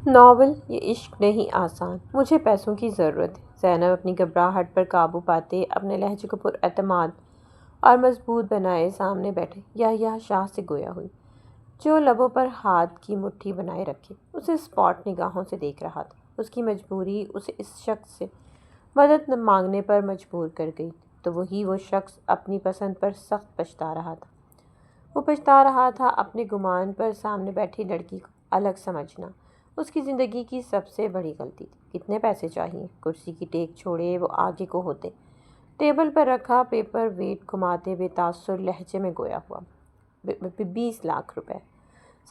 Novel یہ عشق نہیں آسان، مجھے پیسوں کی ضرورت ہے۔ زینب اپنی گھبراہٹ پر قابو پاتے اپنے لہجے کو پر اعتماد اور مضبوط بنائے سامنے بیٹھے یحییٰ شاہ سے گویا ہوئی، جو لبوں پر ہاتھ کی مٹھی بنائے رکھے اسے اسپاٹ نگاہوں سے دیکھ رہا تھا۔ اس کی مجبوری اسے اس شخص سے مدد مانگنے پر مجبور کر گئی، تو وہ شخص اپنی پسند پر سخت پچھتا رہا تھا۔ وہ پچھتا رہا تھا اپنے گمان پر سامنے بیٹھی لڑکی کو الگ سمجھنا اس کی زندگی کی سب سے بڑی غلطی تھی۔ کتنے پیسے چاہیے؟ کرسی کی ٹیک چھوڑے وہ آگے کو ہوتے ٹیبل پر رکھا پیپر ویٹ گھماتے بے تاثر لہجے میں گویا ہوا، 20 لاکھ روپے۔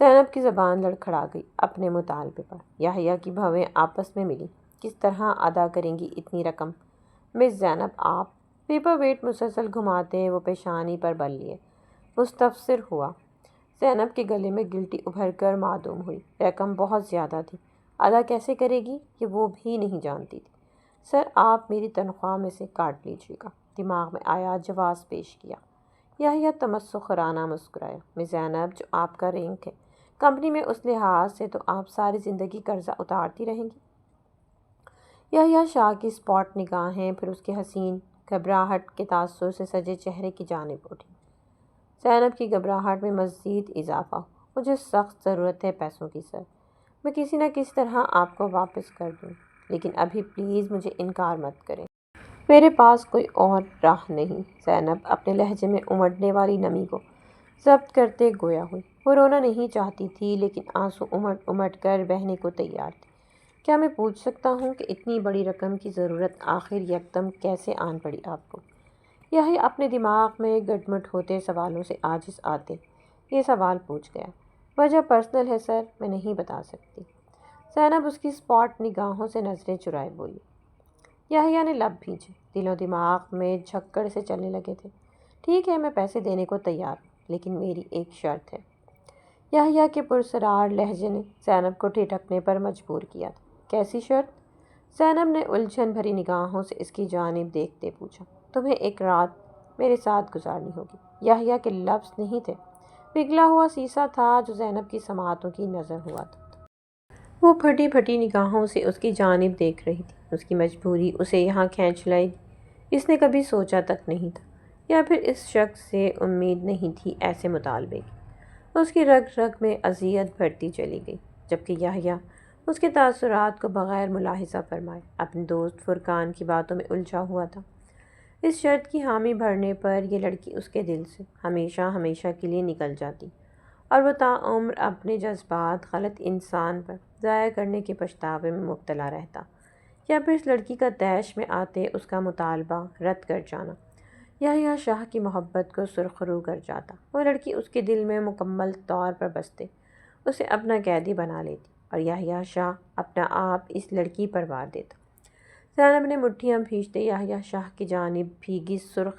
زینب کی زبان لڑکھڑا گئی اپنے مطالبے پر۔ یحییٰ کی بھویں آپس میں ملی، کس طرح ادا کریں گی اتنی رقم؟ مس زینب آپ؟ پیپر ویٹ مسلسل گھماتے وہ پیشانی پر بل لیے مستفسر ہوا۔ زینب کے گلے میں گلٹی ابھر کر معدوم ہوئی۔ رقم بہت زیادہ تھی، ادا کیسے کرے گی یہ وہ بھی نہیں جانتی تھی۔ سر آپ میری تنخواہ میں سے کاٹ لیجیے گا، دماغ میں آیا جواز پیش کیا۔ یحییٰ تمسخرانہ مسکرایا۔ مس زینب جو آپ کا رینک ہے کمپنی میں اس لحاظ سے تو آپ ساری زندگی قرضہ اتارتی رہیں گی۔ یحییٰ شاہ کی اسپاٹ نگاہیں پھر اس کے حسین گھبراہٹ کے تاثر سے سجے چہرے کی جانب اٹھی۔ زینب کی گھبراہٹ میں مزید اضافہ ہوا۔ مجھے سخت ضرورت ہے پیسوں کی سر، میں کسی نہ کسی طرح آپ کو واپس کر دوں، لیکن ابھی پلیز مجھے انکار مت کریں۔ میرے پاس کوئی اور راہ نہیں۔ زینب اپنے لہجے میں امڑنے والی نمی کو ضبط کرتے گویا ہوئی۔ وہ رونا نہیں چاہتی تھی لیکن آنسو امٹ امٹ کر بہنے کو تیار تھے۔ کیا میں پوچھ سکتا ہوں کہ اتنی بڑی رقم کی ضرورت آخر یکدم کیسے آن پڑی آپ کو؟ یحییٰ اپنے دماغ میں گٹمٹ ہوتے سوالوں سے عاجز آتے یہ سوال پوچھ گیا۔ وجہ پرسنل ہے سر، میں نہیں بتا سکتی۔ زینب اس کی اسپاٹ نگاہوں سے نظریں چرائے بولی۔ یحییٰ نے لب بھینچے، دل و دماغ میں جھکڑ سے چلنے لگے تھے۔ ٹھیک ہے میں پیسے دینے کو تیار ہوں، لیکن میری ایک شرط ہے۔ یحییٰ کے پرسرار لہجے نے زینب کو ٹھٹکنے پر مجبور کیا تھا۔ کیسی شرط؟ زینب نے الجھن بھری نگاہوں سے اس کی جانب دیکھتے پوچھا۔ تمہیں ایک رات میرے ساتھ گزارنی ہوگی۔ یحییٰ کے لفظ نہیں تھے، پگھلا ہوا سیسا تھا جو زینب کی سماعتوں کی نظر ہوا تھا۔ وہ پھٹی پھٹی نگاہوں سے اس کی جانب دیکھ رہی تھی۔ اس کی مجبوری اسے یہاں کھینچ لائے گی، اس نے کبھی سوچا تک نہیں تھا، یا پھر اس شخص سے امید نہیں تھی ایسے مطالبے کی۔ اس کی رگ رگ میں اذیت بڑھتی چلی گئی، جبکہ یحییٰ اس کے تاثرات کو بغیر ملاحظہ فرمائے اپنے دوست فرقان کی باتوں میں الجھا ہوا تھا۔ اس شرط کی حامی بھرنے پر یہ لڑکی اس کے دل سے ہمیشہ ہمیشہ کے لیے نکل جاتی اور وہ تاعمر اپنے جذبات غلط انسان پر ضائع کرنے کے پچھتاوے میں مبتلا رہتا، یا پھر اس لڑکی کا طیش میں آتے اس کا مطالبہ رد کر جانا یحییٰ شاہ کی محبت کو سرخرو کر جاتا۔ وہ لڑکی اس کے دل میں مکمل طور پر بستے اسے اپنا قیدی بنا لیتی اور یحییٰ شاہ اپنا آپ اس لڑکی پر وار دیتا۔ زینب نے مٹھیاں بھینچتے یحییٰ شاہ کی جانب بھیگی سرخ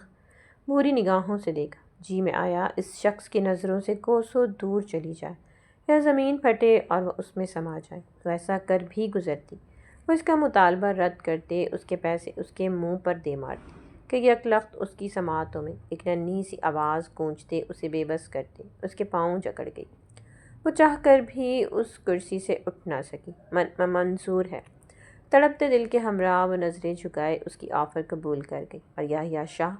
بھوری نگاہوں سے دیکھا۔ جی میں آیا اس شخص کی نظروں سے کوسوں دور چلی جائے یا زمین پھٹے اور وہ اس میں سما جائے تو ایسا کر بھی گزرتی۔ وہ اس کا مطالبہ رد کرتے، اس کے پیسے اس کے منہ پر دے مارتی کہ یک لخت اس کی سماعتوں میں ایک ننھی سی آواز گونجتے اسے بے بس کرتے۔ اس کے پاؤں جکڑ گئی، وہ چاہ کر بھی اس کرسی سے اٹھ نہ سکی۔ منظور ہے۔ تڑپتے دل کے ہمراہ وہ نظریں جھکائے اس کی آفر قبول کر گئی اور یحییٰ شاہ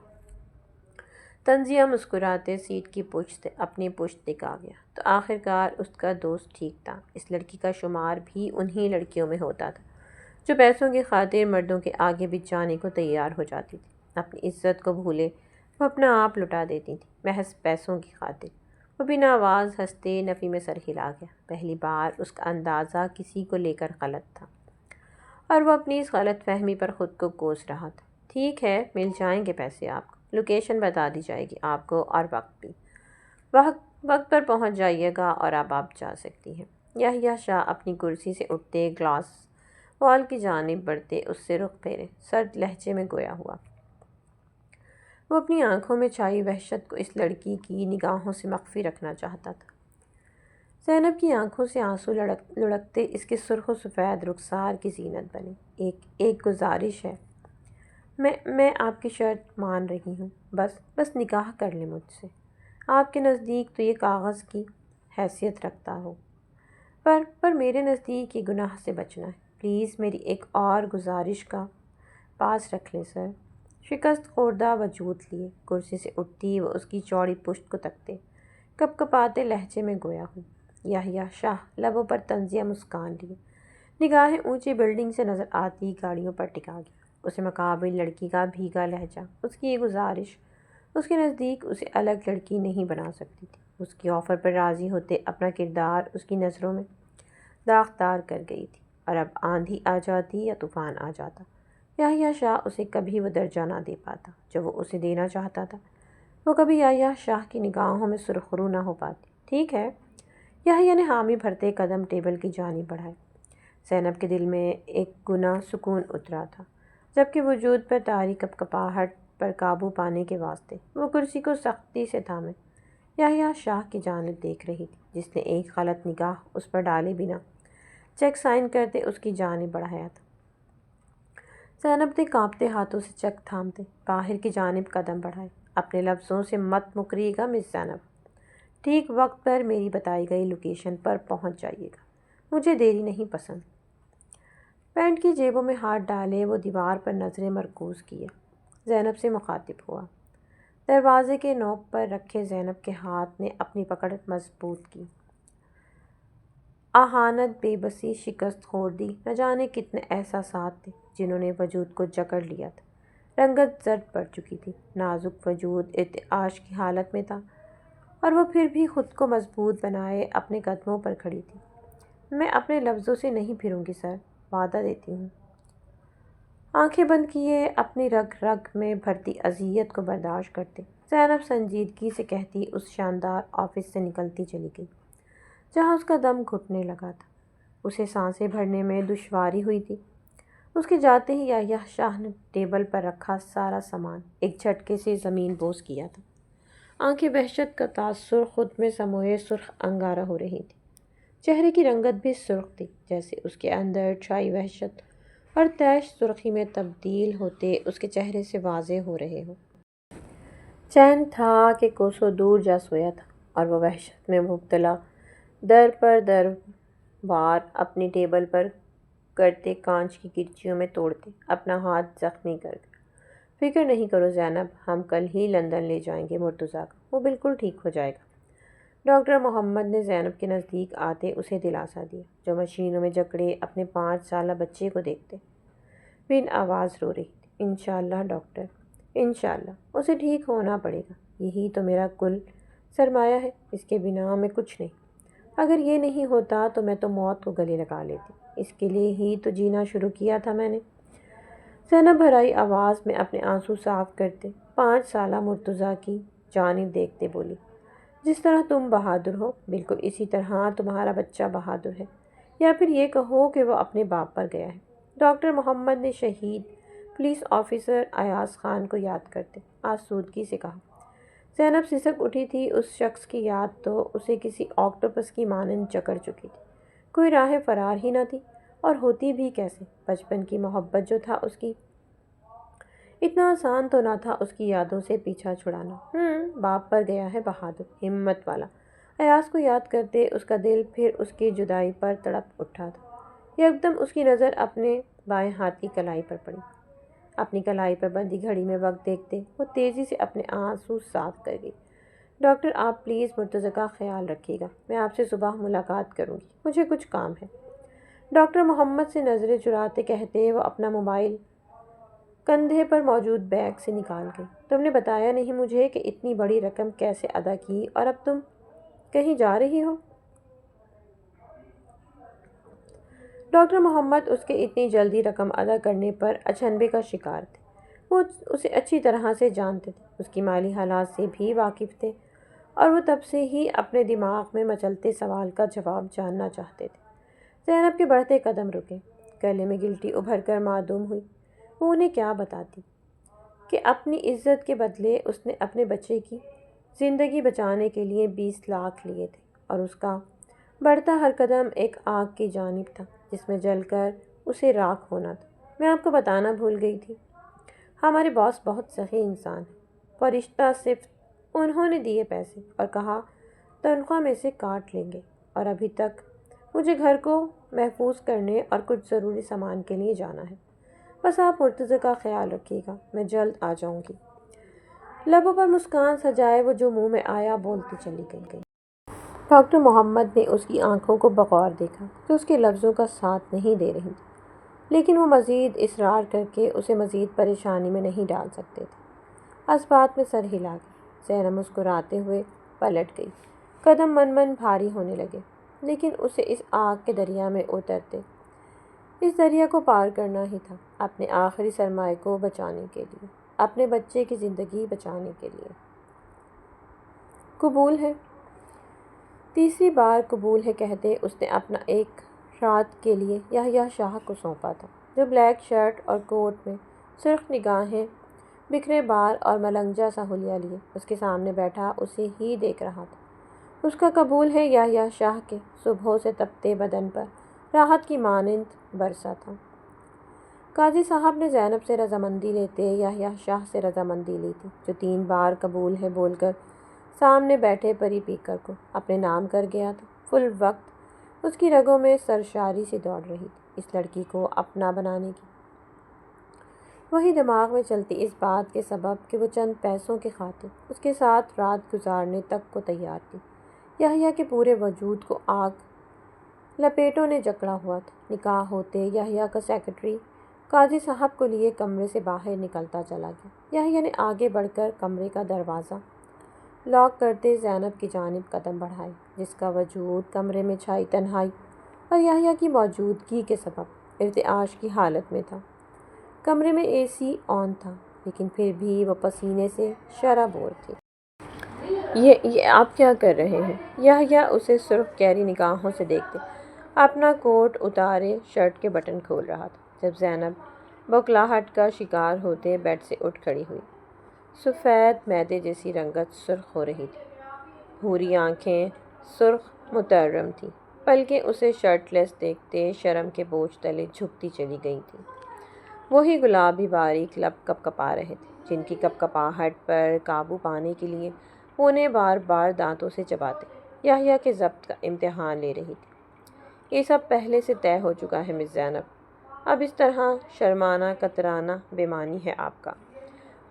طنزیہ مسکراتے سیٹ کی پشت سے اپنی پشت ٹکا گیا۔ تو آخرکار اس کا دوست ٹھیک تھا۔ اس لڑکی کا شمار بھی انہی لڑکیوں میں ہوتا تھا جو پیسوں کی خاطر مردوں کے آگے بچ جانے کو تیار ہو جاتی تھی۔ اپنی عزت کو بھولے وہ اپنا آپ لٹا دیتی تھی محض پیسوں کی خاطر۔ وہ بنا آواز ہنستے نفی میں سر ہلا گیا۔ پہلی بار اس کا اندازہ کسی کو لے کر غلط تھا اور وہ اپنی اس غلط فہمی پر خود کو کوس رہا تھا۔ ٹھیک ہے مل جائیں گے پیسے آپ کو، لوکیشن بتا دی جائے گی آپ کو اور وقت بھی، وقت پر پہنچ جائیے گا اور اب آپ جا سکتی ہیں۔ یحییٰ شاہ اپنی کرسی سے اٹھتے گلاس وال کی جانب بڑھتے اس سے رخ پھیرے سرد لہجے میں گویا ہوا۔ وہ اپنی آنکھوں میں چھائی وحشت کو اس لڑکی کی نگاہوں سے مخفی رکھنا چاہتا تھا۔ زینب کی آنکھوں سے آنسو لڑکتے اس کے سرخ و سفید رخسار کی زینت بنے۔ ایک گزارش ہے، میں آپ کی شرط مان رہی ہوں، بس نکاح کر لیں مجھ سے۔ آپ کے نزدیک تو یہ کاغذ کی حیثیت رکھتا ہو۔ پر میرے نزدیک یہ گناہ سے بچنا ہے۔ پلیز میری ایک اور گزارش کا پاس رکھ لیں سر۔ شکست خوردہ وجود لیے کرسی سے اٹھتی وہ اس کی چوڑی پشت کو تکتے کپ کپاتے لہجے میں گویا ہوئی۔ یحییٰ شاہ لبوں پر طنزیہ مسکان لیے نگاہیں اونچی بلڈنگ سے نظر آتی گاڑیوں پر ٹکا گیا۔ اسے مقابل لڑکی کا بھیگا لہجہ، اس کی یہ گزارش اس کے نزدیک اسے الگ لڑکی نہیں بنا سکتی تھی۔ اس کی آفر پر راضی ہوتے اپنا کردار اس کی نظروں میں داغدار کر گئی تھی، اور اب آندھی آ جاتی یا طوفان آ جاتا، یحییٰ شاہ اسے کبھی وہ درجہ نہ دے پاتا جو وہ اسے دینا چاہتا تھا۔ وہ کبھی یحییٰ شاہ کی نگاہوں میں سرخرو نہ ہو پاتی۔ ٹھیک ہے، یحییٰ نے حامی بھرتے قدم ٹیبل کی جانب بڑھائے۔ زینب کے دل میں ایک گنا سکون اترا تھا، جبکہ وجود پر طاری کپکپاہٹ پر قابو پانے کے واسطے وہ کرسی کو سختی سے تھامے یحییٰ شاہ کی جانب دیکھ رہی تھی، جس نے ایک غلط نگاہ اس پر ڈالے بنا چیک سائن کرتے اس کی جانب بڑھایا تھا۔ زینب نے کانپتے ہاتھوں سے چیک تھامتے باہر کی جانب قدم بڑھائے۔ اپنے لفظوں سے مت مکریے گا مس زینب، ٹھیک وقت پر میری بتائی گئی لوکیشن پر پہنچ جائیے گا، مجھے دیری نہیں پسند۔ پینٹ کی جیبوں میں ہاتھ ڈالے وہ دیوار پر نظریں مرکوز کیے زینب سے مخاطب ہوا۔ دروازے کے نوک پر رکھے زینب کے ہاتھ نے اپنی پکڑ مضبوط کی۔ اہانت، بے بسی، شکست خوردی، نہ جانے کتنے احساسات تھے جنہوں نے وجود کو جکڑ لیا تھا۔ رنگت زرد پڑ چکی تھی، نازک وجود ارتعاش کی حالت میں تھا، اور وہ پھر بھی خود کو مضبوط بنائے اپنے قدموں پر کھڑی تھی۔ میں اپنے لفظوں سے نہیں پھروں گی سر، وعدہ دیتی ہوں۔ آنکھیں بند کیے اپنی رگ رگ میں بھرتی اذیت کو برداشت کرتے زینب سنجیدگی سے کہتی اس شاندار آفس سے نکلتی چلی گئی جہاں اس کا دم گھٹنے لگا تھا۔ اسے سانسیں بھرنے میں دشواری ہوئی تھی۔ اس کے جاتے ہی یحییٰ شاہ نے ٹیبل پر رکھا سارا سامان ایک جھٹکے سے زمین بوس کیا تھا۔ آنکھیں وحشت کا تاثر خود میں سموئے سرخ انگارہ ہو رہی تھی۔ چہرے کی رنگت بھی سرخ تھی، جیسے اس کے اندر چھائی وحشت اور تیش سرخی میں تبدیل ہوتے اس کے چہرے سے واضح ہو رہے ہوں۔ چین تھا کہ کوسوں دور جا سویا تھا، اور وہ وحشت میں مبتلا در پر در وار اپنی ٹیبل پر کرتے کانچ کی کرچیوں میں توڑتے اپنا ہاتھ زخمی کر گیا۔ فکر نہیں کرو زینب، ہم کل ہی لندن لے جائیں گے مرتضیٰ کو، وہ بالکل ٹھیک ہو جائے گا۔ ڈاکٹر محمد نے زینب کے نزدیک آتے اسے دلاسا دیا، جو مشینوں میں جکڑے اپنے 5 سالہ بچے کو دیکھتے بن آواز رو رہی تھی۔ انشاءاللہ ڈاکٹر، انشاءاللہ اسے ٹھیک ہونا پڑے گا، یہی تو میرا کل سرمایہ ہے، اس کے بنا میں کچھ نہیں۔ اگر یہ نہیں ہوتا تو میں تو موت کو گلے لگا لیتی، اس کے لیے ہی تو جینا شروع کیا تھا میں نے۔ زینب بھرائی آواز میں اپنے آنسو صاف کرتے 5 سالہ مرتضیٰ کی جانب دیکھتے بولی، جس طرح تم بہادر ہو، بالکل اسی طرح تمہارا بچہ بہادر ہے، یا پھر یہ کہو کہ وہ اپنے باپ پر گیا ہے۔ ڈاکٹر محمد نے شہید پولیس آفیسر ایاز خان کو یاد کرتے آسودگی سے کہا۔ زینب سسک اٹھی تھی، اس شخص کی یاد تو اسے کسی آکٹوپس کی مانند جکڑ چکی تھی۔ کوئی راہ فرار ہی نہ تھی، اور ہوتی بھی کیسے؟ بچپن کی محبت جو تھا اس کی، اتنا آسان تو نہ تھا اس کی یادوں سے پیچھا چھڑانا۔ باپ پر گیا ہے، بہادر، ہمت والا۔ ایاز کو یاد کرتے اس کا دل پھر اس کی جدائی پر تڑپ اٹھا تھا۔ یکدم اس کی نظر اپنے بائیں ہاتھ کی کلائی پر پڑی۔ اپنی کلائی پر بندھی گھڑی میں وقت دیکھتے وہ تیزی سے اپنے آنسو صاف کر گئی۔ ڈاکٹر آپ پلیز مرتضیٰ کا خیال رکھیے گا، میں آپ سے صبح ملاقات کروں گی، مجھے کچھ کام ہے۔ ڈاکٹر محمد سے نظریں چراتے کہتے وہ اپنا موبائل کندھے پر موجود بیگ سے نکال گئی۔ تم نے بتایا نہیں مجھے کہ اتنی بڑی رقم کیسے ادا کی، اور اب تم کہیں جا رہی ہو؟ ڈاکٹر محمد اس کے اتنی جلدی رقم ادا کرنے پر اچنبھے کا شکار تھے۔ وہ اسے اچھی طرح سے جانتے تھے، اس کی مالی حالات سے بھی واقف تھے، اور وہ تب سے ہی اپنے دماغ میں مچلتے سوال کا جواب جاننا چاہتے تھے۔ زینب کے بڑھتے قدم رکے، گلے میں گلٹی ابھر کر معدوم ہوئی۔ وہ انہیں کیا بتاتی کہ اپنی عزت کے بدلے اس نے اپنے بچے کی زندگی بچانے کے لیے 20 لاکھ لیے تھے، اور اس کا بڑھتا ہر قدم ایک آگ کی جانب تھا جس میں جل کر اسے راکھ ہونا تھا۔ میں آپ کو بتانا بھول گئی تھی، ہمارے باس بہت سخی انسان ہیں۔ فرشتہ صفت انہوں نے دیے پیسے اور کہا تنخواہ میں سے کاٹ لیں گے، اور ابھی تک مجھے گھر کو محفوظ کرنے اور کچھ ضروری سامان کے لیے جانا ہے۔ بس آپ مرتضی کا خیال رکھیے گا، میں جلد آ جاؤں گی۔ لبوں پر مسکان سجائے وہ جو منہ میں آیا بولتی چلی گئی۔ ڈاکٹر محمد نے اس کی آنکھوں کو بغور دیکھا کہ اس کے لفظوں کا ساتھ نہیں دے رہی، لیکن وہ مزید اصرار کر کے اسے مزید پریشانی میں نہیں ڈال سکتے تھے۔ اس بات میں سر ہلا گئی۔ زینب مسکراتے ہوئے پلٹ گئی۔ قدم من من بھاری ہونے لگے، لیکن اسے اس آگ کے دریا میں اترتے اس دریا کو پار کرنا ہی تھا، اپنے آخری سرمائے کو بچانے کے لیے، اپنے بچے کی زندگی بچانے کے لیے۔ قبول ہے؟ تیسری بار قبول ہے کہتے اس نے اپنا ایک رات کے لیے یحییٰ شاہ کو سونپا تھا، جو بلیک شرٹ اور کوٹ میں، سرخ نگاہیں، بکھرے بال اور ملنگجہ سا حلیہ لیے اس کے سامنے بیٹھا اسے ہی دیکھ رہا تھا۔ اس کا قبول ہے یحییٰ شاہ کے صبحوں سے تپتے بدن پر راحت کی مانند برسا تھا۔ قاضی صاحب نے زینب سے رضامندی لیتے یحییٰ شاہ سے رضامندی لی تھی، جو 3 بار قبول ہے بول کر سامنے بیٹھے پری پیکر کو اپنے نام کر گیا تھا۔ فل وقت اس کی رگوں میں سرشاری سی دوڑ رہی تھی اس لڑکی کو اپنا بنانے کی، وہی دماغ میں چلتی اس بات کے سبب کہ وہ چند پیسوں کی خاطر اس کے ساتھ رات گزارنے تک کو تیار تھی۔ یحییٰ کے پورے وجود کو آگ لپیٹوں نے جکڑا ہوا تھا۔ نکاح ہوتے یحییٰ کا سیکرٹری قاضی صاحب کو لیے کمرے سے باہر نکلتا چلا گیا۔ یحییٰ نے آگے بڑھ کر کمرے کا دروازہ لاک کرتے زینب کی جانب قدم بڑھائے، جس کا وجود کمرے میں چھائی تنہائی اور یحییٰ کی موجودگی کے سبب ارتعاش کی حالت میں تھا۔ کمرے میں اے سی آن تھا، لیکن پھر بھی وہ پسینے سے شرابور تھی۔ یہ آپ کیا کر رہے ہیں؟ یحییٰ اسے سرخ گہری نگاہوں سے دیکھتے اپنا کوٹ اتارے شرٹ کے بٹن کھول رہا تھا، جب زینب بوکھلاہٹ کا شکار ہوتے بیڈ سے اٹھ کھڑی ہوئی۔ سفید میدے جیسی رنگت سرخ ہو رہی تھی، بھوری آنکھیں سرخ مترم تھیں، پلکیں اسے شرٹ لیس دیکھتے شرم کے بوجھ تلے جھکتی چلی گئی تھیں۔ وہی گلابی باریک لب کپ کپا رہے تھے، جن کی کپ کپاہٹ پر قابو پانے کے لیے وہ انہیں بار بار دانتوں سے چباتے یحییٰ کے ضبط کا امتحان لے رہی تھی۔ یہ سب پہلے سے طے ہو چکا ہے مس زینب، اب اس طرح شرمانا کترانا بے معنی ہے آپ کا۔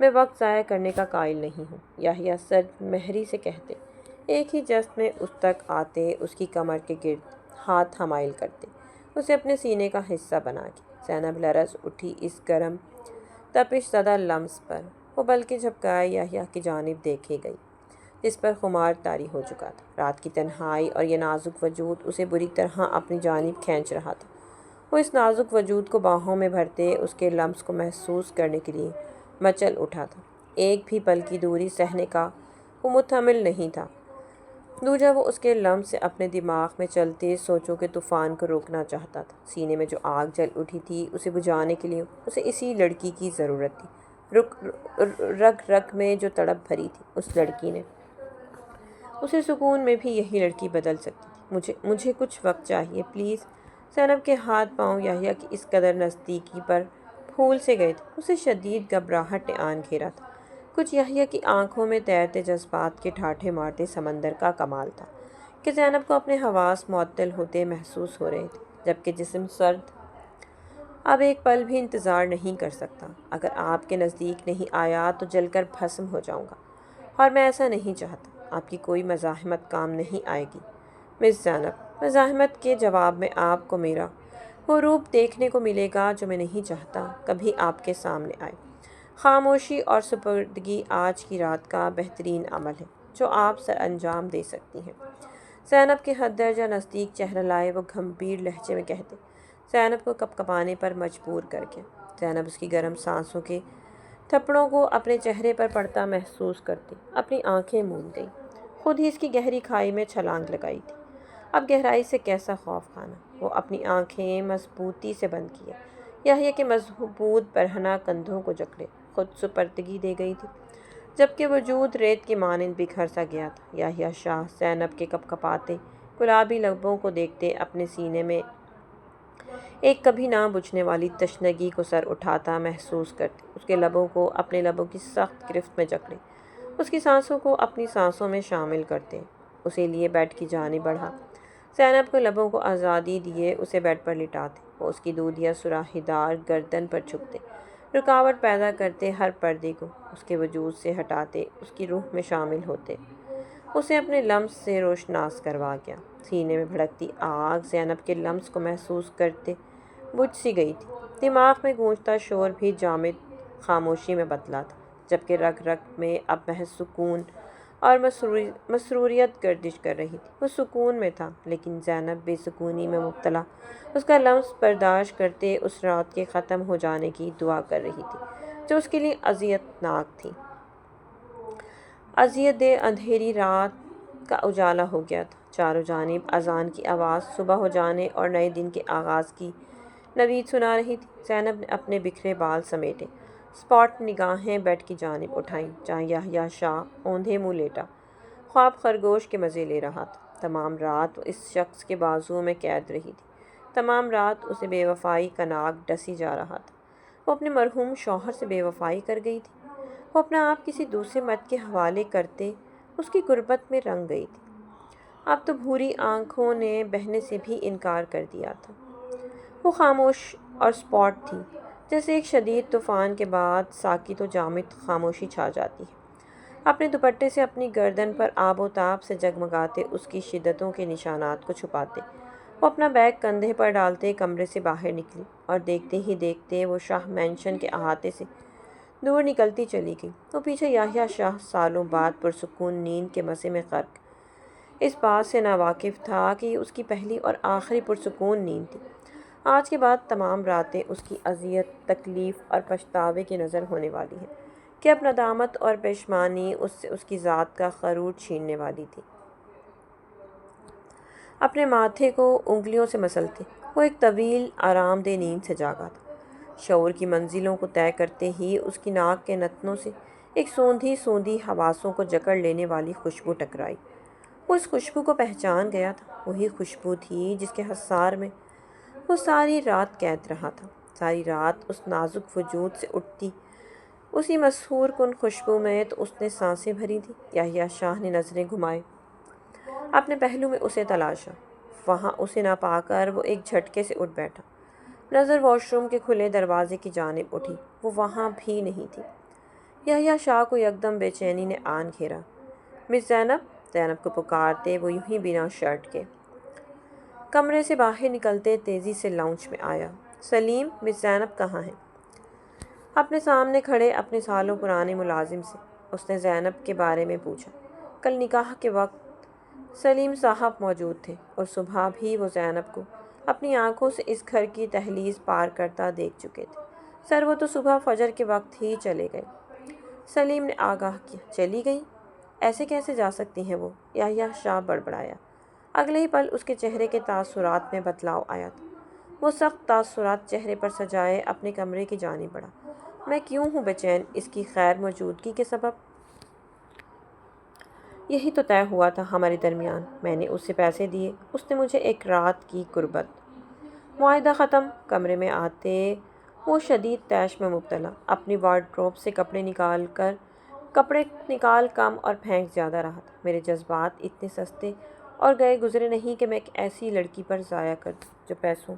میں وقت ضائع کرنے کا قائل نہیں ہوں، یحییٰ سرد مہری سے کہتے ایک ہی جست میں اس تک آتے، اس کی کمر کے گرد ہاتھ حمائل کرتے، اسے اپنے سینے کا حصہ بنا کے۔ زینب لرز اٹھی اس گرم تپش زدہ لمس پر، وہ بلکہ جھپکائے یحییٰ کی جانب دیکھے گئی، جس پر خمار طاری ہو چکا تھا۔ رات کی تنہائی اور یہ نازک وجود اسے بری طرح اپنی جانب کھینچ رہا تھا۔ وہ اس نازک وجود کو باہوں میں بھرتے اس کے لمس کو محسوس کرنے کے لیے مچل اٹھا تھا۔ ایک بھی پل کی دوری سہنے کا وہ متحمل نہیں تھا۔ دوجا وہ اس کے لمس سے اپنے دماغ میں چلتے سوچوں کے طوفان کو روکنا چاہتا تھا۔ سینے میں جو آگ جل اٹھی تھی اسے بجھانے کے لیے اسے اسی لڑکی کی ضرورت تھی۔ رگ رگ میں جو تڑپ بھری تھی اس لڑکی نے، اسے سکون میں بھی یہی لڑکی بدل سکتی تھی۔ مجھے کچھ وقت چاہیے پلیز۔ زینب کے ہاتھ پاؤں یحییٰ کی اس قدر نزدیکی پر پھول سے گئے تھے، اسے شدید گھبراہٹ نے آن گھیرا تھا۔ کچھ یحییٰ کی آنکھوں میں تیرتے جذبات کے ٹھاٹھے مارتے سمندر کا کمال تھا کہ زینب کو اپنے حواس معطل ہوتے محسوس ہو رہے تھے، جبکہ جسم سرد اب ایک پل بھی انتظار نہیں کر سکتا۔ اگر آپ کے نزدیک نہیں آیا تو جل کر بھسم ہو جاؤں گا، اور میں ایسا نہیں چاہتا۔ آپ کی کوئی مزاحمت کام نہیں آئے گی مس زینب۔ مزاحمت کے جواب میں آپ کو میرا وہ روپ دیکھنے کو ملے گا جو میں نہیں چاہتا کبھی آپ کے سامنے آئے۔ خاموشی اور سپردگی آج کی رات کا بہترین عمل ہے جو آپ سر انجام دے سکتی ہیں۔ زینب کے حد درجہ نزدیک چہرہ لائے وہ گھمبیر لہجے میں کہتے، زینب کو کپ کپانے پر مجبور کر کے۔ زینب اس کی گرم سانسوں کے تھپڑوں کو اپنے چہرے پر پڑتا محسوس کرتی اپنی آنکھیں موند گئی۔ خود ہی اس کی گہری کھائی میں چھلانگ لگائی تھی، اب گہرائی سے کیسا خوف کھانا۔ وہ اپنی آنکھیں مضبوطی سے بند کیے، یحییٰ کے مضبوط برہنہ کندھوں کو جکڑے خود سپردگی دے گئی تھی، جبکہ وجود ریت کے مانند بکھر سا گیا تھا۔ یحییٰ شاہ زینب کے کپ کپاتے گلابی لبوں کو دیکھتے اپنے سینے میں ایک کبھی نہ بجھنے والی تشنگی کو سر اٹھاتا محسوس کرتے، اس کے لبوں کو اپنے لبوں کی سخت گرفت میں جکڑے، اس کی سانسوں کو اپنی سانسوں میں شامل کرتے، اسے لیے بیڈ کی جانب بڑھا۔ زینب کو لبوں کو آزادی دیے اسے بیڈ پر لٹاتے، وہ اس کی دودھیا سراخی دار گردن پر چھکتے، رکاوٹ پیدا کرتے، ہر پردے کو اس کے وجود سے ہٹاتے، اس کی روح میں شامل ہوتے، اسے اپنے لمس سے روشناس کروا گیا۔ سینے میں بھڑکتی آگ زینب کے لمس کو محسوس کرتے بجھ سی گئی تھی۔ دماغ میں گونجتا شور بھی جامد خاموشی میں بدلا تھا، جبکہ رگ رگ میں اب محض سکون اور مسروریت گردش کر رہی تھی۔ وہ سکون میں تھا، لیکن زینب بے سکونی میں مبتلا، اس کا لمس برداشت کرتے اس رات کے ختم ہو جانے کی دعا کر رہی تھی جو اس کے لیے اذیت ناک تھی۔ اذیت دہ اندھیری رات کا اجالا ہو گیا تھا، چاروں جانب اذان کی آواز صبح ہو جانے اور نئے دن کے آغاز کی نوید سنا رہی تھی۔ زینب نے اپنے بکھرے بال سمیٹے، اسپاٹ نگاہیں بیڈ کی جانب اٹھائیں جہاں یحییٰ شاہ اوندھے منہ لیٹا خواب خرگوش کے مزے لے رہا تھا۔ تمام رات وہ اس شخص کے بازوؤں میں قید رہی تھی، تمام رات اسے بے وفائی کا ناگ ڈسی جا رہا تھا۔ وہ اپنے مرحوم شوہر سے بے وفائی کر گئی تھی، وہ اپنا آپ کسی دوسرے مرد کے حوالے کرتے اس کی غربت میں رنگ گئی تھی۔ اب تو بھوری آنکھوں نے بہنے سے بھی انکار کر دیا تھا۔ وہ خاموش اور اسپاٹ تھی، جیسے ایک شدید طوفان کے بعد ساکت و جامد خاموشی چھا جاتی ہے۔ اپنے دوپٹے سے اپنی گردن پر آب و تاب سے جگمگاتے اس کی شدتوں کے نشانات کو چھپاتے، وہ اپنا بیگ کندھے پر ڈالتے کمرے سے باہر نکلی، اور دیکھتے ہی دیکھتے وہ شاہ مینشن کے احاطے سے دور نکلتی چلی گئی۔ وہ پیچھے یحییٰ شاہ سالوں بعد پرسکون نیند کے مزے میں غرق، اس بات سے ناواقف تھا کہ یہ اس کی پہلی اور آخری پرسکون نیند تھی۔ آج کے بعد تمام راتیں اس کی اذیت، تکلیف اور پچھتاوے کی نذر ہونے والی ہیں کہ اب ندامت اور پشیمانی اس سے اس کی ذات کا غرور چھیننے والی تھی۔ اپنے ماتھے کو انگلیوں سے مسلتے وہ ایک طویل آرام دہ نیند سے جاگا تھا۔ شعور کی منزلوں کو طے کرتے ہی اس کی ناک کے نتنوں سے ایک سوندھی سوندھی حواسوں کو جکڑ لینے والی خوشبو ٹکرائی۔ وہ اس خوشبو کو پہچان گیا تھا، وہی خوشبو تھی جس کے حصار میں وہ ساری رات قید رہا تھا۔ ساری رات اس نازک وجود سے اٹھتی اسی مسحور کن خوشبو میں تو اس نے سانسیں بھری تھیں۔ یحییٰ شاہ نے نظریں گھمائے، اپنے پہلو میں اسے تلاشا، وہاں اسے نہ پا کر وہ ایک جھٹکے سے اٹھ بیٹھا۔ نظر واش روم کے کھلے دروازے کی جانب اٹھی، وہ وہاں بھی نہیں تھی۔ یحییٰ شاہ کو یکدم بے چینی نے آن گھیرا۔ مس زینب، زینب کو پکارتے وہ یوں ہی بنا شرٹ کے کمرے سے باہر نکلتے تیزی سے لاؤنج میں آیا۔ سلیم، مس زینب کہاں ہیں؟ اپنے سامنے کھڑے اپنے سالوں پرانے ملازم سے اس نے زینب کے بارے میں پوچھا۔ کل نکاح کے وقت سلیم صاحب موجود تھے، اور صبح بھی وہ زینب کو اپنی آنکھوں سے اس گھر کی دہلیز پار کرتا دیکھ چکے تھے۔ سر، وہ تو صبح فجر کے وقت ہی چلے گئے، سلیم نے آگاہ کیا۔ چلی گئیں؟ ایسے کیسے جا سکتی ہیں وہ؟ یحییٰ شاہ بڑبڑایا۔ اگلے ہی پل اس کے چہرے کے تاثرات میں بدلاؤ آیا تھا۔ وہ سخت تاثرات چہرے پر سجائے اپنے کمرے کی جانب بڑھا۔ میں کیوں ہوں بے چین؟ اس کی غیر موجودگی کے سبب؟ یہی تو طے ہوا تھا ہمارے درمیان، میں نے اسے پیسے دیے، اس نے مجھے ایک رات کی قربت۔ معاہدہ ختم۔ کمرے میں آتے وہ شدید طیش میں مبتلا، اپنی وارڈروب سے کپڑے نکال کم اور پھینک زیادہ رہا تھا۔ میرے جذبات اتنے سستے اور گئے گزرے نہیں کہ میں ایک ایسی لڑکی پر ضائع کر دوں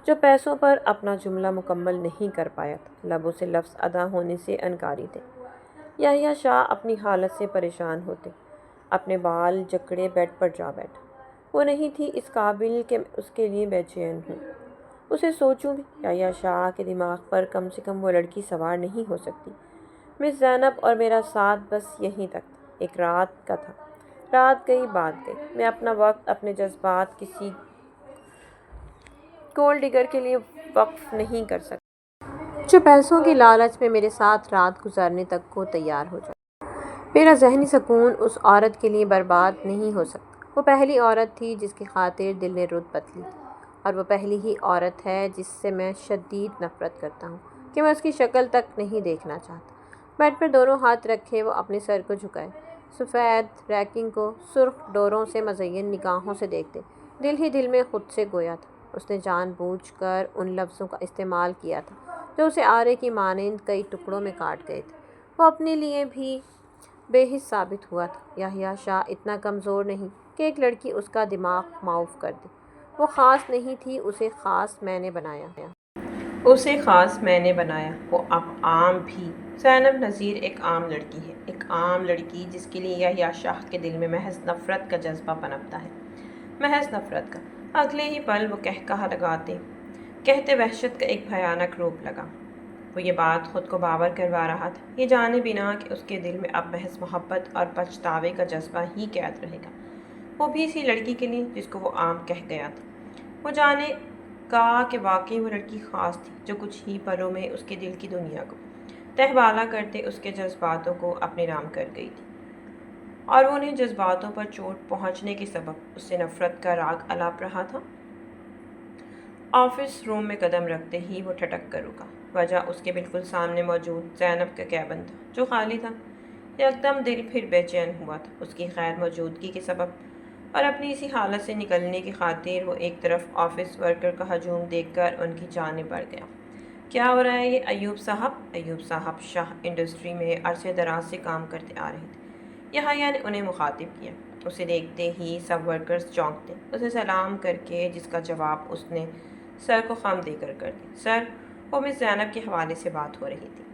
جو پیسوں پر اپنا جملہ مکمل نہیں کر پایا تھا۔ لبوں سے لفظ ادا ہونے سے انکاری تھے۔ یحییٰ شاہ اپنی حالت سے پریشان ہوتے اپنے بال جکڑے بیڈ پر جا بیٹھا۔ وہ نہیں تھی اس قابل کہ میں اس کے لیے بے چین ہوں، اسے سوچوں بھی۔ یحییٰ شاہ کے دماغ پر کم سے کم وہ لڑکی سوار نہیں ہو سکتی۔ مس زینب اور میرا ساتھ بس یہیں تک تھا، ایک رات کا تھا۔ رات گئی، بات گئی۔ میں اپنا وقت، اپنے جذبات کسی گولڈ ڈگر کے لیے وقف نہیں کر سکتا جو پیسوں کی لالچ میں میرے ساتھ رات گزارنے تک کو تیار ہو جائے۔ میرا ذہنی سکون اس عورت کے لیے برباد نہیں ہو سکتا۔ وہ پہلی عورت تھی جس کی خاطر دل نے رت بدلی تھی، اور وہ پہلی ہی عورت ہے جس سے میں شدید نفرت کرتا ہوں کہ میں اس کی شکل تک نہیں دیکھنا چاہتا۔ بیڈ پر دونوں ہاتھ رکھے وہ اپنے سر کو جھکائے، سفید ریکنگ کو سرخ ڈوروں سے مزین نگاہوں سے دیکھتے دل ہی دل میں خود سے گویا تھا۔ اس نے جان بوجھ کر ان لفظوں کا استعمال کیا تھا جو اسے آرے کی مانند کئی ٹکڑوں میں کاٹ گئے تھے۔ وہ اپنے لیے بھی بے حس ثابت ہوا تھا۔ یحییٰ شاہ اتنا کمزور نہیں کہ ایک لڑکی اس کا دماغ معاف کر دے۔ وہ خاص نہیں تھی، اسے خاص میں نے بنایا۔ وہ اب عام بھی۔ زینب نذیر ایک عام لڑکی ہے، ایک عام لڑکی جس کے لیے یحییٰ شاہ کے دل میں محض نفرت کا جذبہ پنپتا ہے، محض نفرت کا۔ اگلے ہی پل وہ کہہ کہتے وحشت کا ایک بھیانک روپ لگا۔ وہ یہ بات خود کو باور کروا رہا تھا، یہ جانے بنا کہ اس کے دل میں اب محض محبت اور پچھتاوے کا جذبہ ہی قید رہے گا، وہ بھی اسی لڑکی کے لیے جس کو وہ عام کہہ گیا تھا۔ وہ جانے گا کہ واقعی وہ لڑکی خاص تھی، جو کچھ ہی پلوں میں اس کے دل کی دنیا کو تہبالہ کرتے اس کے جذباتوں کو اپنے نام کر گئی تھی، اور وہ انہیں جذباتوں پر چوٹ پہنچنے کے سبب اس سے نفرت کا راگ الاپ رہا تھا۔ آفس روم میں قدم رکھتے ہی وہ ٹھٹک کر رکا۔ وجہ اس کے بالکل سامنے موجود زینب کا کیبن تھا، جو خالی تھا۔ یکدم دل پھر بے چین ہوا تھا اس کی غیر موجودگی کے سبب، اور اپنی اسی حالت سے نکلنے کی خاطر وہ ایک طرف آفس ورکر کا ہجوم دیکھ کر ان کی جانب بڑھ گیا۔ کیا ہو رہا ہے یہ ایوب صاحب شاہ انڈسٹری میں عرصے دراز سے کام کرتے آ رہے تھے۔ یحییٰ نے انہیں مخاطب کیا۔ اسے دیکھتے ہی سب ورکرز چونکتے، اسے سلام کر کے، جس کا جواب اس نے سر کو خم دے کر دی۔ سر، وہ مس زینب کے حوالے سے بات ہو رہی تھی۔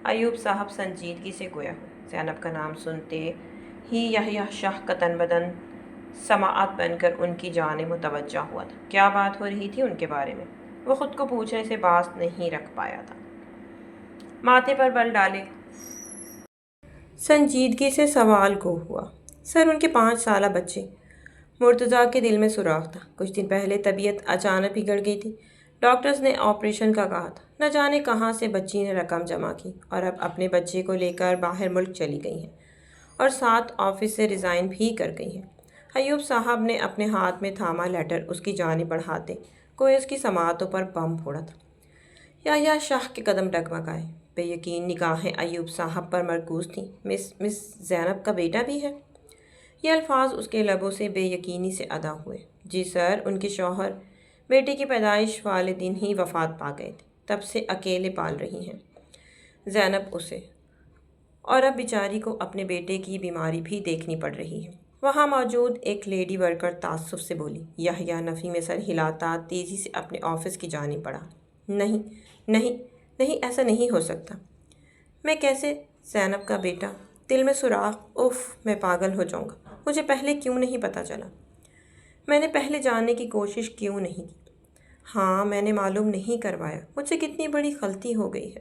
ایوب صاحب سنجیدگی سے گویا ہوئے۔ زینب کا نام سنتے ہی یحییٰ شاہ کا تن بدن سماعت بن کر ان کی جانب متوجہ ہوا تھا۔ کیا بات ہو رہی تھی ان کے بارے میں؟ وہ خود کو پوچھنے سے باز نہیں رکھ پایا تھا۔ ماتھے پر بل ڈالے سنجیدگی سے سوال گو ہوا۔ سر، ان کے 5 سالہ بچے۔ مرتضیٰ کے دل میں سوراخ تھا۔ کچھ دن پہلے طبیعت اچانک بگڑ گئی تھی، ڈاکٹرز نے آپریشن کا کہا تھا۔ نہ جانے کہاں سے بچی نے رقم جمع کی اور اب اپنے بچے کو لے کر باہر ملک چلی گئی ہیں، اور ساتھ آفس سے ریزائن بھی کر گئی ہیں۔ ایوب صاحب نے اپنے ہاتھ میں تھاما لیٹر اس کی جانب بڑھاتے کوئی اس کی سماعتوں پر بم پھوڑا تھا۔ یحییٰ شاہ کے قدم ڈگمگائے۔ بے یقین نگاہیں ایوب صاحب پر مرکوز تھیں۔ مس زینب کا بیٹا بھی ہے؟ یہ الفاظ اس کے لبوں سے بے یقینی سے ادا ہوئے۔ جی سر، ان کے شوہر بیٹے کی پیدائش والے دن ہی وفات پا گئے تھے، تب سے اکیلے پال رہی ہیں زینب اسے، اور اب بیچاری کو اپنے بیٹے کی بیماری بھی دیکھنی پڑ رہی ہے۔ وہاں موجود ایک لیڈی ورکر تعصب سے بولی۔ یحییٰ نفی میں سر ہلاتا تیزی سے اپنے آفس کی جانب بڑھا۔ نہیں، ایسا نہیں ہو سکتا۔ میں کیسے؟ زینب کا بیٹا؟ دل میں سوراخ۔ اف، میں پاگل ہو جاؤں گا۔ مجھے پہلے کیوں نہیں پتہ چلا؟ میں نے پہلے جاننے کی کوشش کیوں نہیں کی؟ ہاں، میں نے معلوم نہیں کروایا۔ مجھ سے کتنی بڑی غلطی ہو گئی ہے۔